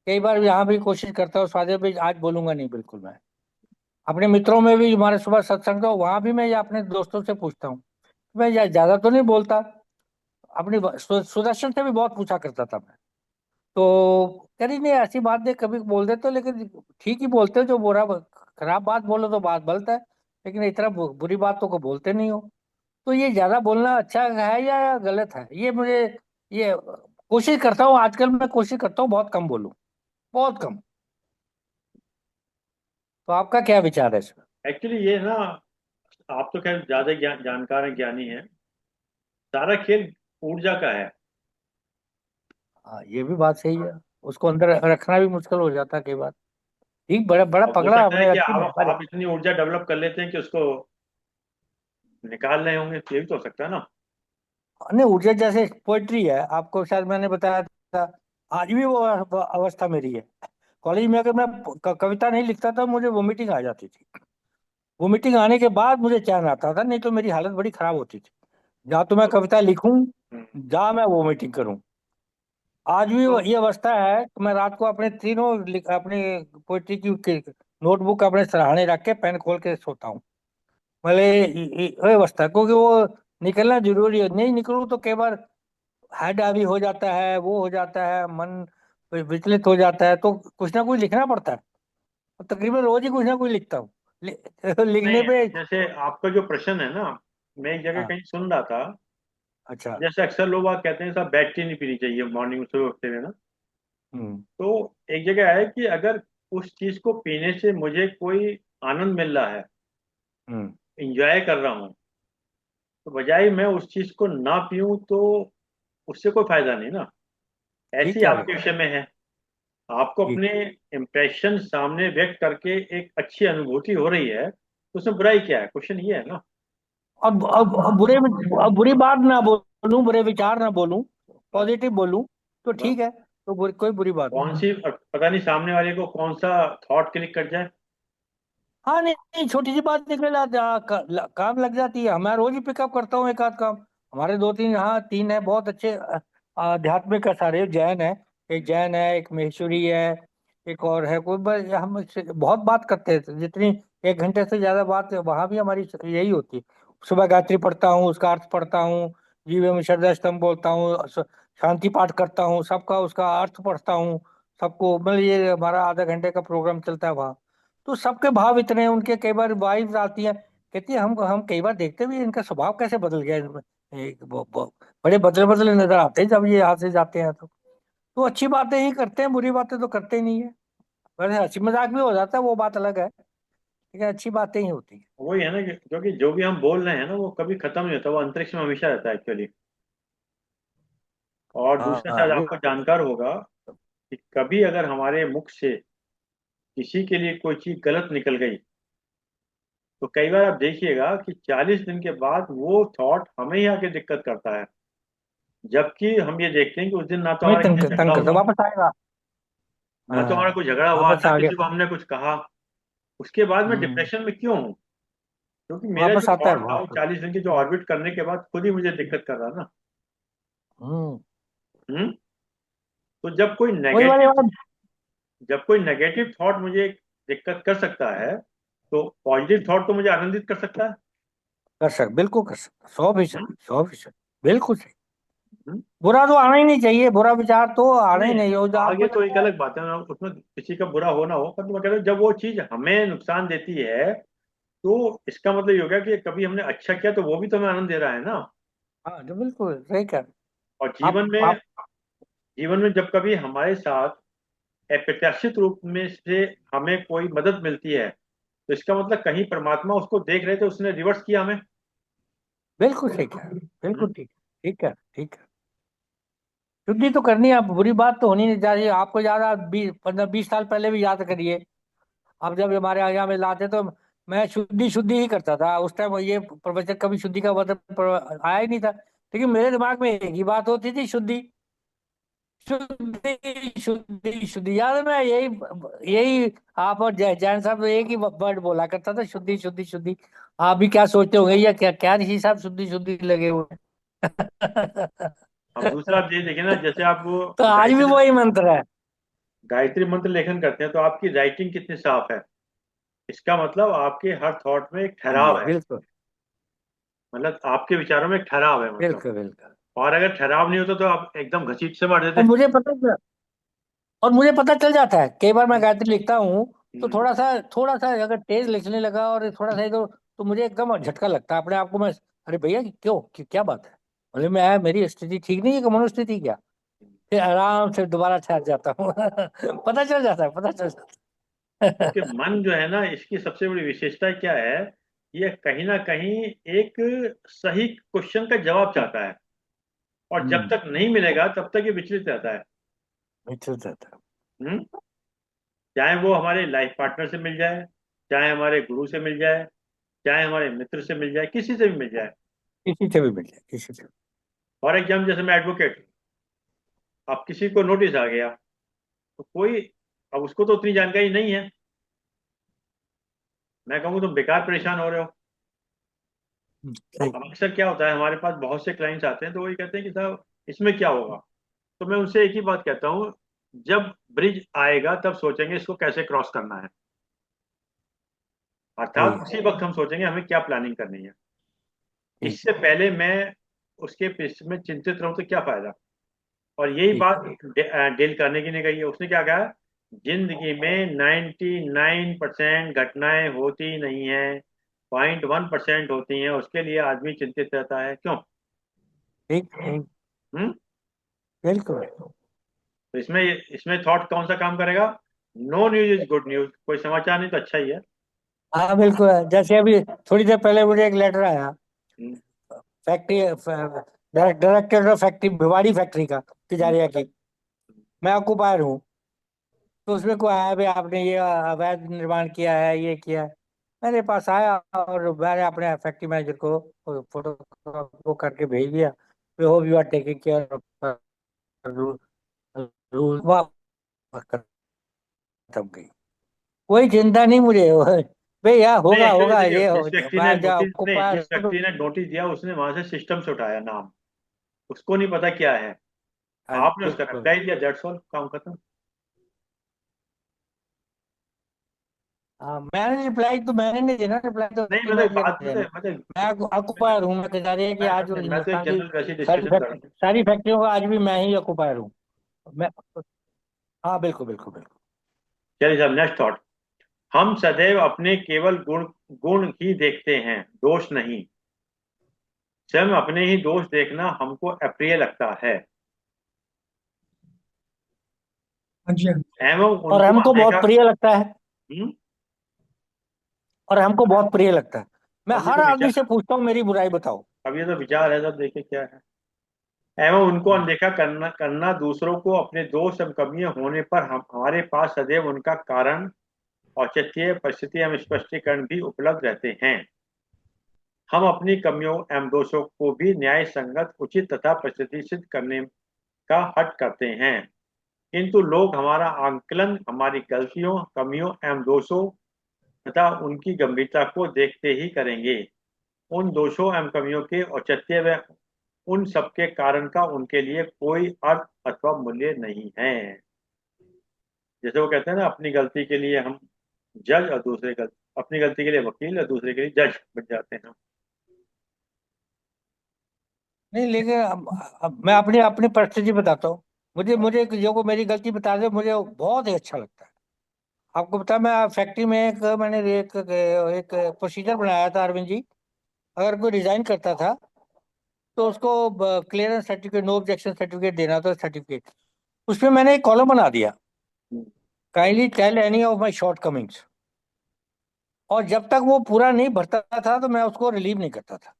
S3: कई बार यहाँ भी कोशिश करता हूँ, स्वास्थ्य भी आज बोलूंगा नहीं बिल्कुल। मैं अपने मित्रों में भी, हमारे सुबह सत्संग था वहां भी मैं, या अपने दोस्तों से पूछता हूँ। मैं ज्यादा तो नहीं बोलता। अपनी सुदर्शन से भी बहुत पूछा करता था मैं। तो करी नहीं, ऐसी बात नहीं, कभी बोल देते हो, लेकिन ठीक ही बोलते हो। जो बुरा खराब बात बोलो तो बात गलत है, लेकिन इतना बुरी बात तो को बोलते नहीं हो। तो ये ज्यादा बोलना अच्छा है या गलत है, ये मुझे, ये कोशिश करता हूँ आजकल। मैं कोशिश करता हूँ बहुत कम बोलूं, बहुत कम। तो आपका क्या विचार है इसमें?
S1: एक्चुअली ये ना, आप तो खैर ज्यादा जानकार हैं, ज्ञानी हैं। सारा खेल ऊर्जा का है।
S3: हाँ, ये भी बात सही है। उसको अंदर रखना भी मुश्किल हो जाता है कई बार। ठीक, बड़ा बड़ा
S1: अब हो
S3: पकड़ा
S1: सकता है
S3: आपने,
S1: कि
S3: अच्छी बात है।
S1: आप इतनी ऊर्जा डेवलप कर लेते हैं कि उसको निकाल रहे होंगे, ये भी तो हो सकता है ना।
S3: नहीं, ऊर्जा जैसे पोइट्री है, आपको शायद मैंने बताया था, आज भी वो अवस्था मेरी है। कॉलेज में अगर मैं कविता नहीं लिखता था, मुझे वोमिटिंग आ जाती थी। वोमिटिंग आने के बाद मुझे चैन आता था, नहीं तो मेरी हालत बड़ी खराब होती थी। जहाँ तो मैं कविता लिखूं,
S1: हम्म,
S3: जहाँ मैं वोमिटिंग करूं। आज भी
S1: तो
S3: ये अवस्था है कि मैं रात को अपने तीनों अपनी पोइट्री की नोटबुक अपने सराहने रख के पेन खोल के सोता हूँ। मतलब ये अवस्था है, क्योंकि वो निकलना जरूरी है। नहीं निकलूं तो कई बार हेड हैवी हो जाता है, वो हो जाता है, मन विचलित हो जाता है, तो कुछ ना कुछ लिखना पड़ता है। और तकरीबन रोज ही कुछ ना कुछ लिखता हूँ। लिखने
S1: नहीं,
S3: पे।
S1: जैसे आपका जो प्रश्न है ना, मैं एक जगह
S3: हाँ।
S1: कहीं सुन रहा था।
S3: अच्छा।
S1: जैसे अक्सर लोग बात कहते हैं साहब बैड टी नहीं पीनी चाहिए मॉर्निंग में सुबह उठते हुए ना।
S3: हम्म।
S1: तो एक जगह है कि अगर उस चीज को पीने से मुझे कोई आनंद मिल रहा है,
S3: हम्म।
S1: इंजॉय कर रहा हूँ, तो बजाय मैं उस चीज को ना पीऊं तो उससे कोई फायदा नहीं ना। ऐसे
S3: ठीक
S1: ही
S3: कह रहे
S1: आपके
S3: हो।
S1: विषय में है। आपको
S3: ठीक।
S1: अपने इम्प्रेशन सामने व्यक्त करके एक अच्छी अनुभूति हो रही है, तो उसमें बुराई क्या है? क्वेश्चन ये है ना।
S3: और अब अब बुरी बात ना बोलूं, बुरे विचार ना बोलूं,
S1: बस,
S3: पॉजिटिव बोलूं, तो
S1: बस।
S3: ठीक है। तो कोई बुरी बात नहीं।
S1: कौन सी पता नहीं सामने वाले को कौन सा थॉट क्लिक कर जाए।
S3: हाँ, नहीं नहीं, छोटी सी बात निकल काम लग जाती है। मैं रोज ही पिकअप करता हूँ एक आध काम। हमारे दो तीन यहाँ तीन है बहुत अच्छे आध्यात्मिक है, सारे जैन है। एक जैन है, एक महेश्वरी है, एक और है कोई, बस हम इससे बहुत बात करते हैं। जितनी 1 घंटे से ज्यादा बात वहां भी हमारी यही होती है। सुबह गायत्री पढ़ता हूँ, उसका अर्थ पढ़ता हूँ, जीव में शरदा स्तंभ बोलता हूँ, शांति पाठ करता हूँ, सबका उसका अर्थ पढ़ता हूँ। सबको मतलब ये हमारा आधा घंटे का प्रोग्राम चलता है वहाँ। तो सबके भाव इतने हैं उनके। कई बार वाइफ आती है, कहती है हम कई बार देखते भी इनका स्वभाव कैसे बदल गया है। बड़े बदले बदले नजर आते हैं जब ये यहाँ से जाते हैं तो अच्छी बातें ही करते हैं, बुरी बातें तो करते ही नहीं है। वैसे हंसी मजाक भी हो जाता है, वो बात अलग है, लेकिन अच्छी बातें ही होती है।
S1: वही है ना क्योंकि जो भी हम बोल रहे हैं ना वो कभी खत्म नहीं होता, वो अंतरिक्ष में हमेशा रहता है एक्चुअली। और
S3: हाँ
S1: दूसरा
S3: हाँ,
S1: शायद आपको जानकार होगा कि कभी अगर हमारे मुख से किसी के लिए कोई चीज गलत निकल गई, तो कई बार आप देखिएगा कि 40 दिन के बाद वो थॉट हमें ही आके दिक्कत करता है। जबकि हम ये देखते हैं कि उस दिन ना तो
S3: हमें
S1: हमारा किसी से झगड़ा
S3: तंग करता,
S1: हुआ,
S3: वापस आएगा।
S1: ना तो हमारा
S3: हाँ,
S1: कोई झगड़ा हुआ,
S3: वापस
S1: ना
S3: आ गया।
S1: किसी को हमने कुछ कहा। उसके बाद मैं
S3: हम्म।
S1: डिप्रेशन में क्यों हूँ? क्योंकि मेरा जो
S3: वापस आता है
S1: थॉट था वो
S3: वापस।
S1: 40 दिन के जो ऑर्बिट करने के बाद खुद ही मुझे दिक्कत कर रहा ना।
S3: हम्म।
S1: हम्म। तो
S3: वही वाली बात।
S1: जब कोई नेगेटिव थॉट मुझे दिक्कत कर सकता है, तो पॉजिटिव थॉट तो मुझे आनंदित कर सकता है।
S3: बिल्कुल कर सकता, 100%,
S1: हम्म,
S3: 100%। बिल्कुल सही।
S1: हम्म।
S3: बुरा तो आना ही नहीं चाहिए, बुरा विचार तो आना ही
S1: नहीं,
S3: नहीं हो, जो आपको
S1: आगे तो एक
S3: लगता है।
S1: अलग बात है ना, उसमें किसी का बुरा हो ना हो, पर मैं कह रहा हूँ जब वो चीज हमें नुकसान देती है, तो इसका मतलब ये होगा कि कभी हमने अच्छा किया तो वो भी तो हमें आनंद दे रहा है ना।
S3: हाँ, जो बिल्कुल सही कह रहे हैं।
S1: और
S3: आप।
S1: जीवन में जब कभी हमारे साथ अप्रत्याशित रूप में से हमें कोई मदद मिलती है, तो इसका मतलब कहीं परमात्मा उसको देख रहे थे, उसने रिवर्स किया हमें।
S3: बिल्कुल सही कह रहे हैं,
S1: हम्म,
S3: बिल्कुल ठीक। ठीक है, ठीक है। शुद्धि तो करनी है, आप बुरी बात तो होनी नहीं चाहिए। आपको ज्यादा 20 15 20 साल पहले भी याद करिए। अब जब हमारे यहाँ में लाते तो मैं शुद्धि शुद्धि ही करता था। उस टाइम ये प्रवचन कभी शुद्धि का मतलब आया ही नहीं था, लेकिन मेरे दिमाग में एक ही बात होती थी, शुद्धि शुद्धि शुद्धि शुद्धि। याद है, मैं यही यही आप और जैन साहब एक ही वर्ड बोला करता था, शुद्धि शुद्धि शुद्धि। आप भी क्या सोचते होंगे, या क्या क्या ऋषि साहब शुद्धि शुद्धि लगे हुए हैं।
S1: अब दूसरा आप ये देखिए ना, जैसे आप वो
S3: तो आज भी
S1: गायत्री
S3: वही मंत्र है।
S1: गायत्री मंत्र लेखन करते हैं, तो आपकी राइटिंग कितनी साफ है? इसका मतलब आपके हर थॉट में एक
S3: हाँ जी,
S1: ठहराव है।
S3: बिल्कुल
S1: मतलब आपके विचारों में एक ठहराव है मतलब।
S3: बिल्कुल बिल्कुल।
S1: और अगर ठहराव नहीं होता तो आप एकदम घसीट से मार
S3: और
S1: देते।
S3: मुझे पता चल जाता है। कई बार मैं गायत्री लिखता हूँ, तो
S1: हम्म,
S3: थोड़ा सा अगर तेज लिखने लगा और थोड़ा सा तो मुझे एकदम झटका लगता है अपने आप को। मैं, अरे भैया क्यों, क्या बात है? बोले मैं, मेरी स्थिति ठीक नहीं है कि मनोस्थिति क्या? फिर आराम से दोबारा ठहर जाता हूँ। पता चल जाता है, पता चल जाता
S1: क्योंकि
S3: है।
S1: मन जो है ना, इसकी सबसे बड़ी विशेषता क्या है? ये कहीं ना कहीं एक सही क्वेश्चन का जवाब चाहता है, और जब
S3: हम्म।
S1: तक नहीं मिलेगा तब तक ये विचलित रहता है।
S3: चल जाता है।
S1: हम्म। चाहे वो हमारे लाइफ पार्टनर से मिल जाए, चाहे हमारे गुरु से मिल जाए, चाहे हमारे मित्र से मिल जाए, किसी से भी मिल जाए।
S3: किसी से भी मिल जाए, किसी से भी।
S1: फॉर एग्जाम्पल जैसे मैं एडवोकेट हूँ, अब किसी को नोटिस आ गया तो कोई, अब उसको तो उतनी जानकारी नहीं है, मैं कहूँ तुम बेकार परेशान हो रहे हो।
S3: सही।
S1: अब अक्सर क्या होता है, हमारे पास बहुत से क्लाइंट्स आते हैं तो वही कहते हैं कि साहब इसमें क्या होगा। तो मैं उनसे एक ही बात कहता हूँ, जब ब्रिज आएगा तब सोचेंगे इसको कैसे क्रॉस करना है,
S3: सही
S1: अर्थात
S3: है।
S1: उसी वक्त हम सोचेंगे हमें क्या प्लानिंग करनी है।
S3: ठीक
S1: इससे पहले मैं उसके पीछे में चिंतित रहूं तो क्या फायदा। और यही
S3: ठीक।
S1: बात डेल कार्नेगी ने कही है, उसने क्या कहा, जिंदगी में 99% घटनाएं होती नहीं है, 0.1% होती हैं, उसके लिए आदमी चिंतित रहता है, क्यों?
S3: ठीक ठीक।
S1: हम्म।
S3: बिल्कुल।
S1: तो इसमें इसमें थॉट कौन सा काम करेगा? No news is good news, कोई समाचार नहीं तो अच्छा ही है।
S3: हाँ बिल्कुल, जैसे अभी थोड़ी देर पहले मुझे एक लेटर आया
S1: हम्म,
S3: factory, director of factory, Bhiwadi factory का,
S1: हम्म,
S3: तिजारिया की। मैं ऑक्यूपायर हूँ। तो उसमें को आया भाई आपने ये अवैध निर्माण किया है, ये किया है। मेरे पास आया और मैंने अपने फैक्ट्री मैनेजर को फोटो वो करके भेज दिया। We hope you are taking care of rule. खत्म गई। कोई चिंता नहीं मुझे। भैया
S1: नहीं
S3: होगा
S1: एक्चुअली
S3: होगा
S1: देखिए,
S3: ये
S1: जिस व्यक्ति ने
S3: मैं जा
S1: नोटिस नहीं
S3: ऑक्यूपायर।
S1: जिस व्यक्ति ने नोटिस दिया उसने वहां से सिस्टम से उठाया नाम, उसको नहीं पता क्या है, आपने उसका
S3: बिल्कुल।
S1: रिप्लाई दिया, दैट्स ऑल, काम खत्म।
S3: हाँ मैंने रिप्लाई तो मैंने नहीं देना, रिप्लाई तो
S1: नहीं
S3: टीम
S1: मतलब
S3: मैनेजर
S1: बात,
S3: ने देना।
S1: मतलब
S3: मैं ऑक्यूपायर हूँ, मैं कह रही है कि आज
S1: मैं तो एक
S3: हिंदुस्तान की
S1: जनरल वैसी डिस्कशन कर रहा हूँ।
S3: सारी फैक्ट्रियों का आज भी मैं ही ऑक्यूपायर हूँ। मैं। हाँ बिल्कुल बिल्कुल बिल्कुल।
S1: चलिए साहब, नेक्स्ट थॉट। हम सदैव अपने केवल गुण गुण ही देखते हैं, दोष नहीं। स्वयं अपने ही दोष देखना हमको अप्रिय लगता है,
S2: हाँ जी, हाँ जी।
S1: एवं
S3: और
S1: उनको
S3: हमको बहुत
S1: अनदेखा।
S3: प्रिय लगता है।
S1: हम्म,
S3: और हमको बहुत प्रिय लगता है। मैं
S1: अब ये
S3: हर
S1: तो
S3: आदमी से
S1: विचार,
S3: पूछता हूँ मेरी बुराई बताओ।
S1: अब ये तो विचार है, सब देखिए क्या है। एवं उनको अनदेखा करना करना दूसरों को अपने दोष एवं कमियां होने पर हमारे पास सदैव उनका कारण, औचित्य, परिस्थिति एवं स्पष्टीकरण भी उपलब्ध रहते हैं। हम अपनी कमियों एवं दोषों को भी न्याय संगत, उचित तथा परिस्थिति सिद्ध करने का हट करते हैं, किंतु लोग हमारा आंकलन हमारी गलतियों, कमियों एवं दोषों तथा उनकी गंभीरता को देखते ही करेंगे। उन दोषों एवं कमियों के औचित्य व उन सबके कारण का उनके लिए कोई अर्थ अथवा मूल्य नहीं है। जैसे वो कहते हैं ना, अपनी गलती के लिए हम जज और दूसरे गलती, अपनी गलती के लिए वकील और दूसरे के लिए जज बन जाते हैं।
S3: नहीं लेकिन अब मैं अपनी अपनी परिस्थिति बताता हूँ। मुझे मुझे जो को मेरी गलती बता दे मुझे बहुत ही अच्छा लगता है। आपको पता है, मैं फैक्ट्री में मैंने एक प्रोसीजर बनाया था अरविंद जी। अगर कोई रिजाइन करता था तो उसको clearance certificate, no objection certificate देना था, सर्टिफिकेट। उसमें मैंने एक कॉलम बना दिया,
S1: hmm,
S3: kindly tell any of my shortcomings. और जब तक वो पूरा नहीं भरता था तो मैं उसको रिलीव नहीं करता था।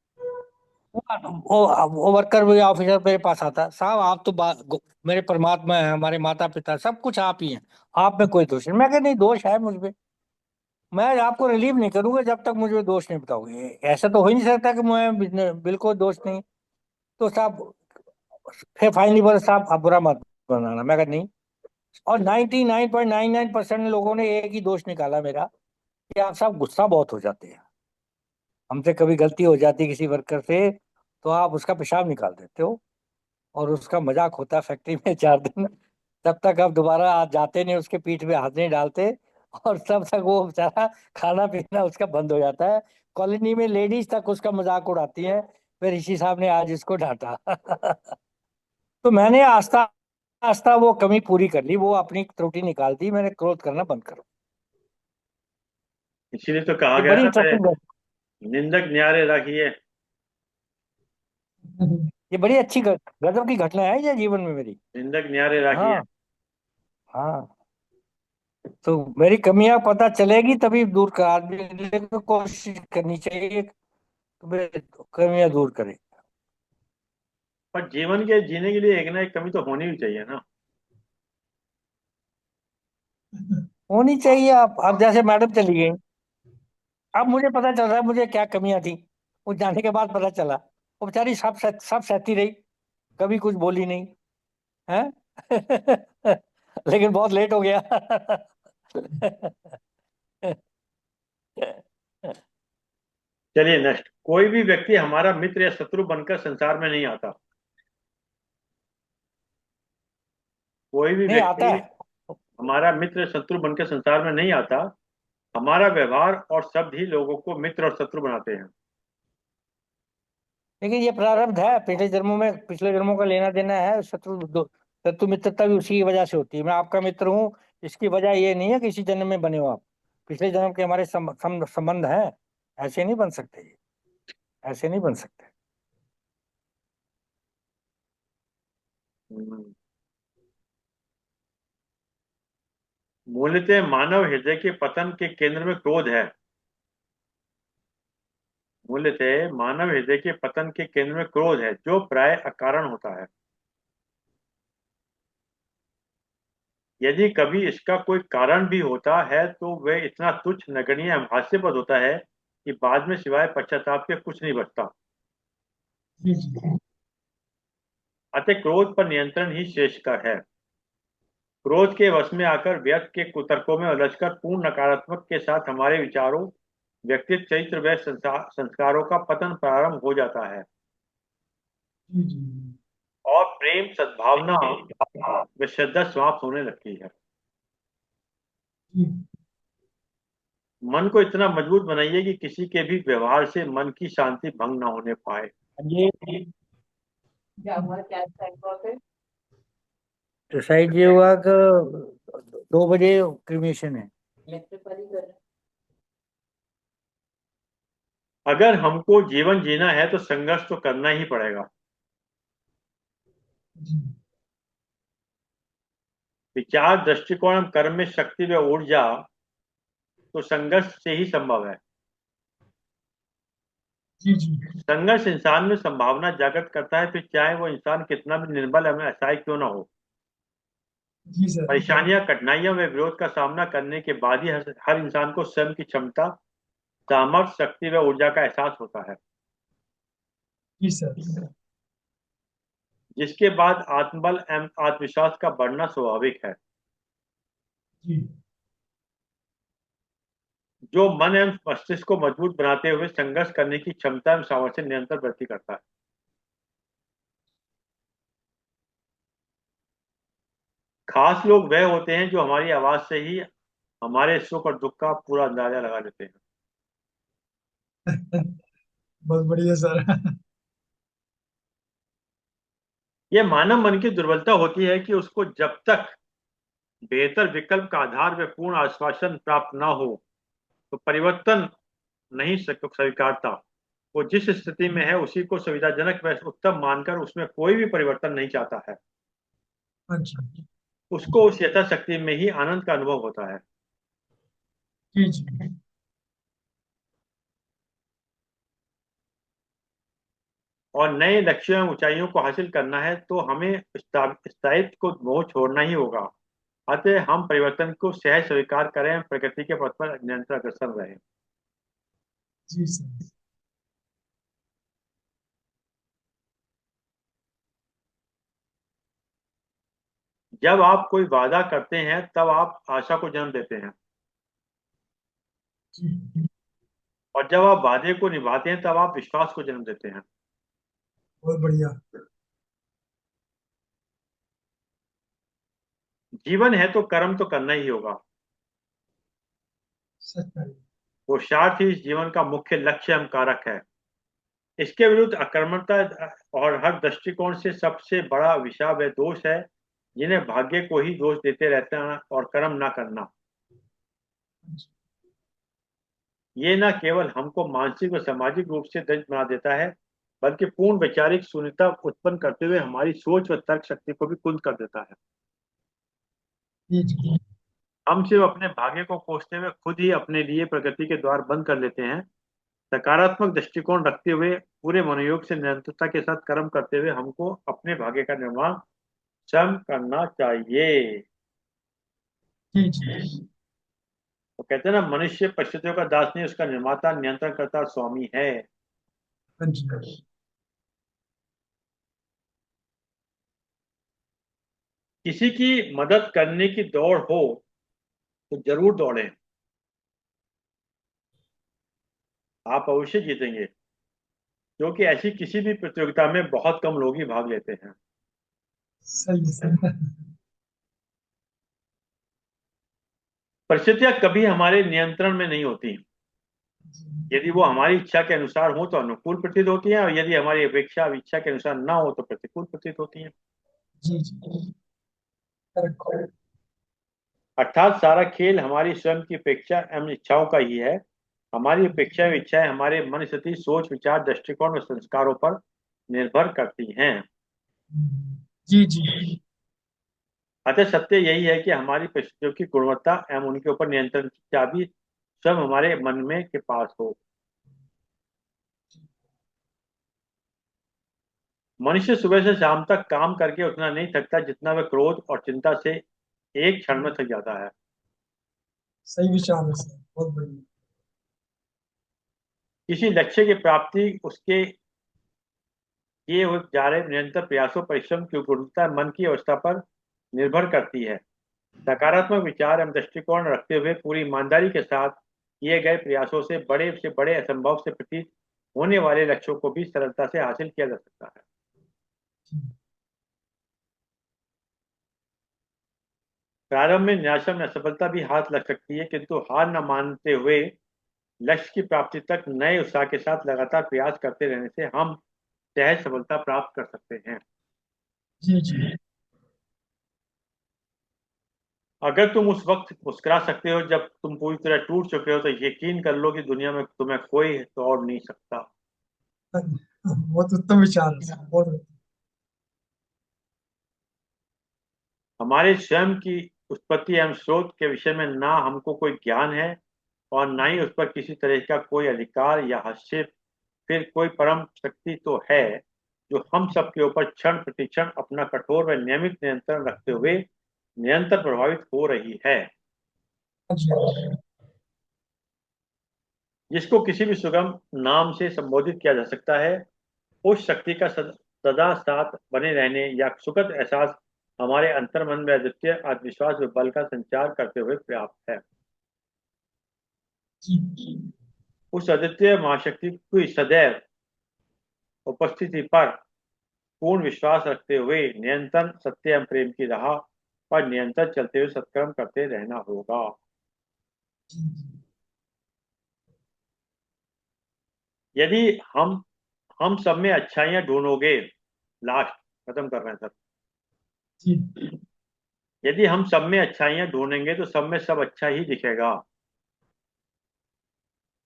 S3: वो वर्कर भी ऑफिसर मेरे पास आता, साहब आप तो मेरे परमात्मा है, हमारे माता पिता सब कुछ आप ही हैं, आप में कोई दोष नहीं। मैं कह नहीं, दोष है मुझ में। मैं आपको रिलीव नहीं करूंगा जब तक मुझे दोष नहीं बताओगे। ऐसा तो हो ही नहीं सकता कि मैं बिल्कुल दोष नहीं। तो साहब फिर फाइनली बोले साहब आप बुरा मत बनाना। मैं कहा नहीं। और 99.99% लोगों ने एक ही दोष निकाला मेरा, कि आप साहब गुस्सा बहुत हो जाते हैं। हमसे कभी गलती हो जाती है किसी वर्कर से तो आप उसका पेशाब निकाल देते हो और उसका मजाक होता है फैक्ट्री में 4 दिन। तब तक आप दोबारा आज जाते नहीं, उसके पीठ पे हाथ नहीं डालते। और तब तक वो बेचारा खाना पीना उसका बंद हो जाता है। कॉलोनी में लेडीज तक उसका मजाक उड़ाती हैं, फिर ऋषि साहब ने आज इसको डांटा। तो मैंने आस्ता आस्ता वो कमी पूरी कर ली, वो अपनी त्रुटि निकाल दी, मैंने क्रोध करना बंद करो।
S1: इसीलिए तो कहा
S3: ये
S1: गया
S3: बड़ी
S1: ना, मेरे
S3: इंटरेस्टिंग,
S1: निंदक न्यारे रखिए।
S3: ये बड़ी अच्छी गजब की घटना है ये जीवन में मेरी।
S1: निंदक न्यारे रखिए।
S3: हाँ हाँ। तो मेरी कमियां पता चलेगी तभी दूर कर आदमी को कोशिश करनी चाहिए कि मेरी कमियां दूर करे।
S1: पर जीवन के जीने के लिए एक ना एक कमी तो होनी भी चाहिए ना।
S3: होनी चाहिए। आप जैसे मैडम चली गई, अब मुझे पता चल रहा है मुझे क्या कमियां थी। वो जाने के बाद पता चला वो बेचारी सब सहती रही। कभी कुछ बोली नहीं है। लेकिन बहुत लेट हो गया।
S1: चलिए नेक्स्ट, कोई भी व्यक्ति हमारा मित्र या शत्रु बनकर संसार में नहीं आता। कोई भी
S3: नहीं आता
S1: व्यक्ति
S3: है।
S1: हमारा मित्र या शत्रु बनकर संसार में नहीं आता। हमारा व्यवहार और शब्द ही लोगों को मित्र और शत्रु बनाते हैं।
S3: लेकिन ये प्रारब्ध है, पिछले जन्मों में, पिछले जन्मों का लेना देना है। शत्रु मित्रता भी उसी की वजह से होती है। मैं आपका मित्र हूँ, इसकी वजह ये नहीं है कि इसी जन्म में बने हो आप। पिछले जन्म के हमारे संबंध है। ऐसे नहीं बन सकते ये, ऐसे नहीं बन सकते।
S1: हम्म। मूलतः मानव हृदय के पतन के केंद्र में क्रोध है। मूलतः मानव हृदय के पतन के केंद्र में क्रोध है, जो प्राय अकारण होता है। यदि कभी इसका कोई कारण भी होता है तो वह इतना तुच्छ, नगण्य, हास्यास्पद होता है कि बाद में सिवाय पश्चाताप के कुछ नहीं बचता।
S2: जी जी
S1: अतः क्रोध पर नियंत्रण ही श्रेष्ठकर है। क्रोध के वश में आकर व्यर्थ के कुतर्कों में उलझकर पूर्ण नकारात्मक के साथ हमारे विचारों, व्यक्तित्व, चरित्र व संस्कारों का पतन प्रारंभ हो जाता है
S2: जी जी
S1: और प्रेम, सद्भावना व श्रद्धा समाप्त होने लगती है।
S2: जी
S1: मन को इतना मजबूत बनाइए कि किसी के भी व्यवहार से मन की शांति भंग न होने पाए।
S3: ये डिसाइड ये हुआ कि 2 बजे क्रिमेशन है।
S1: अगर हमको जीवन जीना है तो संघर्ष तो करना ही पड़ेगा।
S2: जी
S1: विचार, दृष्टिकोण, कर्म में शक्ति व ऊर्जा तो संघर्ष से ही संभव है।
S2: जी जी
S1: संघर्ष इंसान में संभावना जागृत करता है, फिर चाहे वो इंसान कितना भी निर्बल एवं असहाय क्यों ना हो।
S2: जी सर।
S1: परेशानियां, कठिनाइयों व विरोध का सामना करने के बाद ही हर इंसान को स्वयं की क्षमता, सामर्थ्य, शक्ति व ऊर्जा का एहसास होता है,
S2: जी सर।
S1: जिसके बाद आत्मबल एवं आत्मविश्वास का बढ़ना स्वाभाविक है।
S2: जी
S1: जो मन एवं मस्तिष्क को मजबूत बनाते हुए संघर्ष करने की क्षमता एवं सामर्थ्य निरंतर वृद्धि करता है। खास लोग वह होते हैं जो हमारी आवाज से ही हमारे सुख और दुख का पूरा अंदाजा लगा लेते हैं।
S2: बहुत बढ़िया सर।
S1: यह मानव मन की दुर्बलता होती है कि उसको जब तक बेहतर विकल्प का आधार व पूर्ण आश्वासन प्राप्त न हो तो परिवर्तन नहीं स्वीकारता। वो जिस स्थिति में है उसी को सुविधाजनक व उत्तम मानकर उसमें कोई भी परिवर्तन नहीं चाहता है।
S2: अच्छा।
S1: उसको उस यथाशक्ति में ही आनंद का अनुभव होता है।
S2: जी जी
S1: और नए लक्ष्यों एवं ऊंचाइयों को हासिल करना है तो हमें स्थायित्व को मोह छोड़ना ही होगा। अतः हम परिवर्तन को सहज स्वीकार करें, प्रकृति के पथ पर निरंतर अग्रसर रहें।
S2: जी सर।
S1: जब आप कोई वादा करते हैं तब आप आशा को जन्म देते हैं,
S2: जी
S1: और जब आप वादे को निभाते हैं तब आप विश्वास को जन्म देते हैं।
S2: बहुत बढ़िया।
S1: जीवन है तो कर्म तो करना ही होगा।
S2: सच है।
S1: पुरुषार्थ ही इस जीवन का मुख्य लक्ष्य एवं कारक है। इसके विरुद्ध अकर्मणता और हर दृष्टिकोण से सबसे बड़ा विषय व दोष है जिन्हें भाग्य को ही दोष देते रहते हैं और कर्म ना करना। ये न केवल हमको मानसिक व सामाजिक रूप से दरिद्र बना देता है, बल्कि पूर्ण वैचारिक शून्यता उत्पन्न करते हुए हमारी सोच व तर्क शक्ति को भी कुंद कर देता है।
S2: जी जी
S1: हम सिर्फ अपने भाग्य को कोसते हुए खुद ही अपने लिए प्रगति के द्वार बंद कर लेते हैं। सकारात्मक दृष्टिकोण रखते हुए पूरे मनोयोग से निरंतरता के साथ कर्म करते हुए हमको अपने भाग्य का निर्माण स्वयं करना चाहिए।
S2: जी जी
S1: तो कहते हैं ना, मनुष्य परिस्थितियों का दास नहीं, उसका निर्माता, नियंत्रण करता स्वामी है।
S2: हाँ जी।
S1: किसी की मदद करने की दौड़ हो तो जरूर दौड़ें, आप अवश्य जीतेंगे, क्योंकि ऐसी किसी भी प्रतियोगिता में बहुत कम लोग ही भाग लेते हैं।
S2: सही है, सही है।
S1: परिस्थितियां कभी हमारे नियंत्रण में नहीं होती। यदि वो हमारी इच्छा के अनुसार हो तो अनुकूल प्रतीत होती है, और यदि हमारी अपेक्षा इच्छा के अनुसार ना हो तो प्रतिकूल प्रतीत होती है।
S2: जी जी, करेक्ट।
S1: अर्थात सारा खेल हमारी स्वयं की अपेक्षा एवं इच्छाओं का ही है। हमारी अपेक्षा एवं इच्छाएं हमारे मन, स्थिति, सोच, विचार, दृष्टिकोण और संस्कारों पर निर्भर करती हैं।
S2: जी जी
S1: अतः सत्य यही है कि हमारी परिस्थितियों की गुणवत्ता एवं उनके ऊपर नियंत्रण की चाबी स्वयं हमारे मन में के पास हो। मनुष्य सुबह से शाम तक काम करके उतना नहीं थकता जितना वह क्रोध और चिंता से एक क्षण में थक जाता है।
S2: सही विचार है सर, बहुत बढ़िया।
S1: किसी लक्ष्य की प्राप्ति उसके किए हुए जा रहे निरंतर प्रयासों, परिश्रम की गुणवत्ता मन की अवस्था पर निर्भर करती है। सकारात्मक विचार एवं दृष्टिकोण रखते हुए पूरी ईमानदारी के साथ किए गए प्रयासों से बड़े असंभव से प्रतीत होने वाले लक्ष्यों को भी सरलता से हासिल किया जा सकता है। प्रारंभ में निराशा में असफलता भी हाथ लग सकती है, किंतु हार न मानते हुए लक्ष्य की प्राप्ति तक नए उत्साह के साथ लगातार प्रयास करते रहने से हम सहज सफलता प्राप्त कर सकते हैं।
S2: जी जी
S1: अगर तुम उस वक्त मुस्कुरा सकते हो जब तुम पूरी तरह टूट चुके हो, तो यकीन कर लो कि दुनिया में तुम्हें कोई तोड़ नहीं सकता।
S2: बहुत उत्तम विचार है सर, बहुत उत्तम।
S1: हमारे स्वयं की उत्पत्ति एवं स्रोत के विषय में ना हमको कोई ज्ञान है, और ना ही उस पर किसी तरह का कोई अधिकार या हस्तक्षेप। फिर कोई परम शक्ति तो है जो हम सबके ऊपर क्षण प्रतिक्षण अपना कठोर व नियमित नियंत्रण रखते हुए निरंतर प्रभावित हो रही है।
S2: हाँ जी, हाँ जी।
S1: जिसको किसी भी सुगम नाम से संबोधित किया जा सकता है, उस शक्ति का सदा साथ बने रहने या सुखद एहसास हमारे अंतर्मन में अद्वितीय आत्मविश्वास व बल का संचार करते हुए पर्याप्त है।
S2: जी
S1: उस अद्वितीय महाशक्ति की सदैव उपस्थिति पर पूर्ण विश्वास रखते हुए निरंतर सत्य एवं प्रेम की राह पर निरंतर चलते हुए सत्कर्म करते रहना होगा।
S2: जी
S1: यदि हम सब में अच्छाइयां ढूंढोगे, लास्ट खत्म कर रहे हैं सर।
S2: जी
S1: यदि हम सब में अच्छाइयां ढूंढेंगे तो सब में सब अच्छा ही दिखेगा।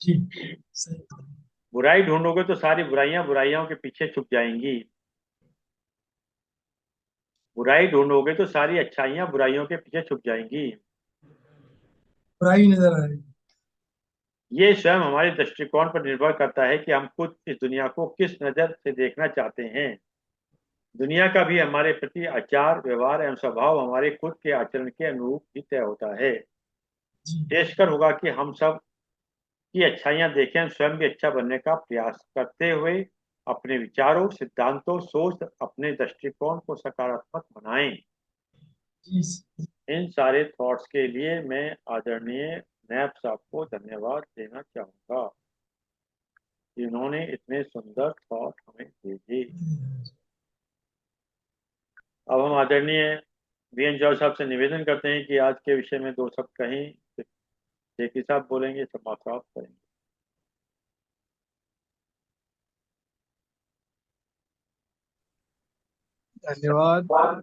S2: जी, सही।
S1: बुराई ढूंढोगे तो सारी बुराइयां बुराइयों के पीछे छुप जाएंगी। बुराई ढूंढोगे तो सारी अच्छाइयां बुराइयों के पीछे छुप जाएंगी।
S2: बुराई नजर आ रही।
S1: ये स्वयं हमारे दृष्टिकोण पर निर्भर करता है कि हम खुद इस दुनिया को किस नजर से देखना चाहते हैं। दुनिया का भी हमारे प्रति आचार व्यवहार एवं स्वभाव हमारे खुद के आचरण के अनुरूप ही तय होता है।
S2: जी
S1: श्रेयस्कर होगा कि हम सब की अच्छाइयां देखें, स्वयं भी अच्छा बनने का प्रयास करते हुए अपने विचारों, सिद्धांतों, सोच, अपने दृष्टिकोण को सकारात्मक बनाएं।
S2: जी
S1: इन सारे थॉट्स के लिए मैं आदरणीय नैब साहब को धन्यवाद देना चाहूंगा, जिन्होंने इतने सुंदर थॉट हमें भेजे। अब हम आदरणीय वीएन जॉर्ज साहब से निवेदन करते हैं कि आज के विषय में दो शब्द कहें। जेपी साहब बोलेंगे, समाप्त करेंगे।
S4: धन्यवाद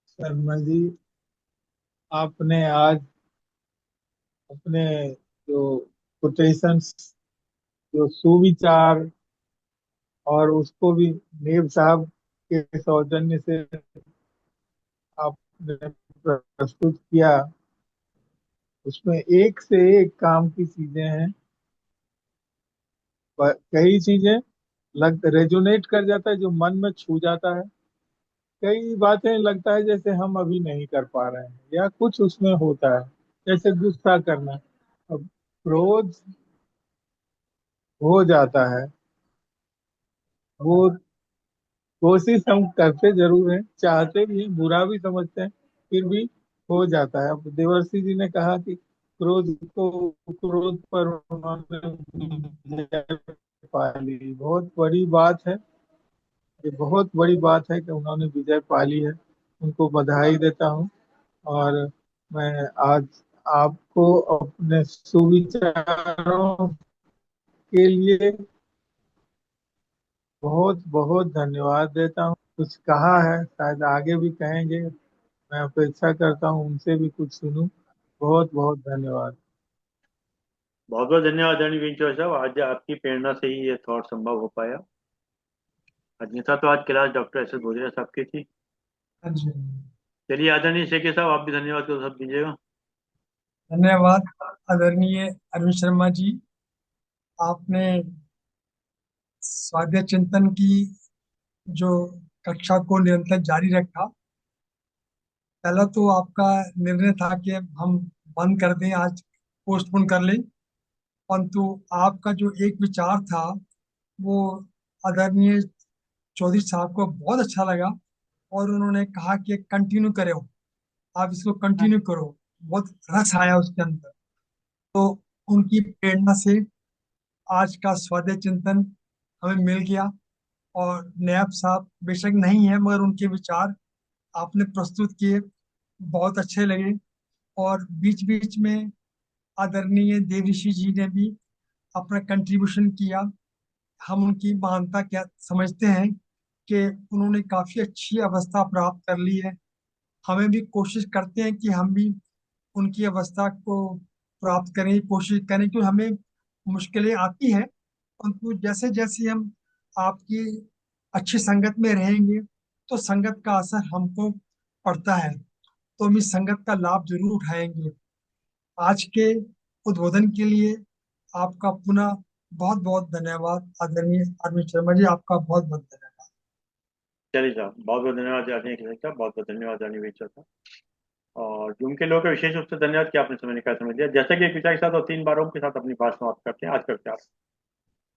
S4: शर्मा जी। आपने आज अपने जो कोटेशंस, जो सुविचार, और उसको भी नेब साहब के सौजन्य से आपने प्रस्तुत किया, उसमें एक से एक काम की चीजें हैं। कई चीजें रेजोनेट कर जाता है, जो मन में छू जाता है। कई बातें लगता है जैसे हम अभी नहीं कर पा रहे हैं, या कुछ उसमें होता है, जैसे गुस्सा करना। अब क्रोध हो जाता है, वो कोशिश हम करते जरूर हैं, चाहते भी हैं, बुरा भी समझते हैं, फिर भी हो जाता है। अब देवर्षि जी ने कहा कि क्रोध पर उन्होंने विजय पा ली, बहुत बड़ी बात है। ये बहुत बड़ी बात है कि उन्होंने विजय पा ली है। उनको बधाई देता हूँ। और मैं आज आपको अपने सुविचारों के लिए बहुत बहुत धन्यवाद देता हूँ। कुछ कहा है, शायद आगे भी कहेंगे, मैं अपेक्षा करता हूँ उनसे भी कुछ सुनूं। बहुत बहुत धन्यवाद।
S1: बहुत बहुत धन्यवाद आदरणीय विंचो साहब, आज आपकी प्रेरणा से ही ये थॉट संभव हो पाया। अन्यथा तो आज क्लास डॉक्टर एस एस भोजरा साहब की थी।
S2: हाँ जी,
S1: चलिए आदरणीय शेखर साहब, आप भी धन्यवाद को सब दीजिएगा।
S2: धन्यवाद आदरणीय अरविंद शर्मा जी। आपने स्वाध्याय चिंतन की जो कक्षा को निरंतर जारी रखा। पहला तो आपका निर्णय था कि हम बंद कर दें, आज पोस्टपोन कर लें, परंतु आपका जो एक विचार था वो आदरणीय चौधरी साहब को बहुत अच्छा लगा और उन्होंने कहा कि कंटिन्यू करो, आप इसको कंटिन्यू करो। बहुत रस आया उसके अंदर। तो उनकी प्रेरणा से आज का स्वाध्याय चिंतन हमें मिल गया। और नैब साहब बेशक नहीं है, मगर उनके विचार आपने प्रस्तुत किए, बहुत अच्छे लगे। और बीच बीच में आदरणीय देवऋषि जी ने भी अपना कंट्रीब्यूशन किया। हम उनकी महानता क्या समझते हैं कि उन्होंने काफी अच्छी अवस्था प्राप्त कर ली है। हमें भी कोशिश करते हैं कि हम भी उनकी अवस्था को प्राप्त करें, कोशिश करें, क्योंकि हमें मुश्किलें आती हैं, परंतु जैसे जैसे हम आपकी अच्छी संगत में रहेंगे तो संगत का असर हमको पड़ता है, तो हम इस संगत का लाभ जरूर उठाएंगे। आज के उद्बोधन के लिए आपका पुनः बहुत बहुत धन्यवाद आदरणीय अरविंद शर्मा जी, आपका बहुत बहुत धन्यवाद।
S1: चलिए साहब, बहुत बहुत धन्यवाद आदरणीय शेखर साहब, बहुत बहुत धन्यवाद आदरणीय विंचो साहब। और जूम के लोगों का विशेष रूप से धन्यवाद कि आपने समय निकाल समझ दिया। जैसा कि एक विचार के साथ और 3 बारों के साथ अपनी बात समाप्त करते हैं आज का विचार।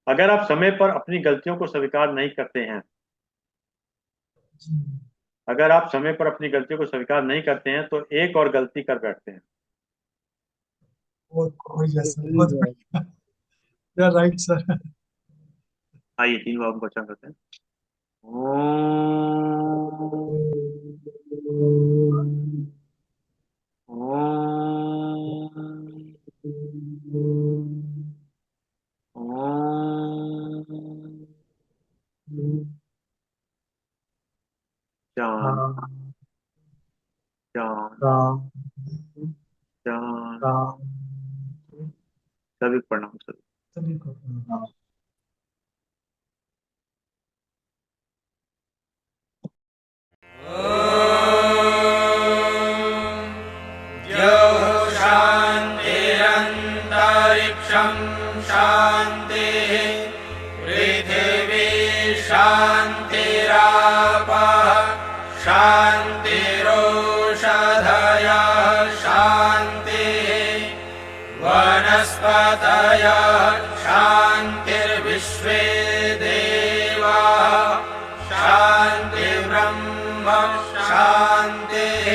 S1: अगर आप समय पर अपनी गलतियों को स्वीकार नहीं करते हैं,
S2: जी,
S1: अगर आप समय पर अपनी गलतियों को स्वीकार नहीं करते हैं तो एक और गलती कर बैठते हैं।
S2: बहुत कोई जैसा,
S4: सही
S2: बहुत
S4: बात।
S2: बढ़िया, राइट सर।
S1: आइए 3 बारों को अच्छा करते हैं। ओम। ओम। ओम। चांद।
S4: राम
S1: चांद।
S4: राम
S1: चांद।
S4: राम
S1: सभी को प्रणाम सर।
S2: सभी को
S4: राम।
S5: द्यौः शान्तिरन्तरिक्षं शान्तिः पृथिवी शान्तिरापः शान्तिरोषधयः शान्तिः वनस्पतयः शान्तिर्विश्वे देवाः शान्तिर्ब्रह्म शान्तिः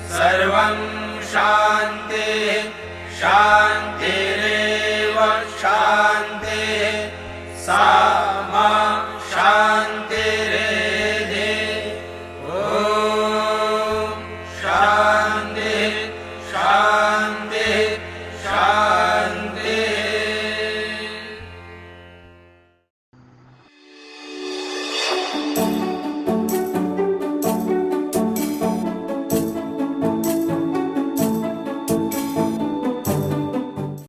S5: सर्वं शान्तिः शान्तिरेव शान्तिः सा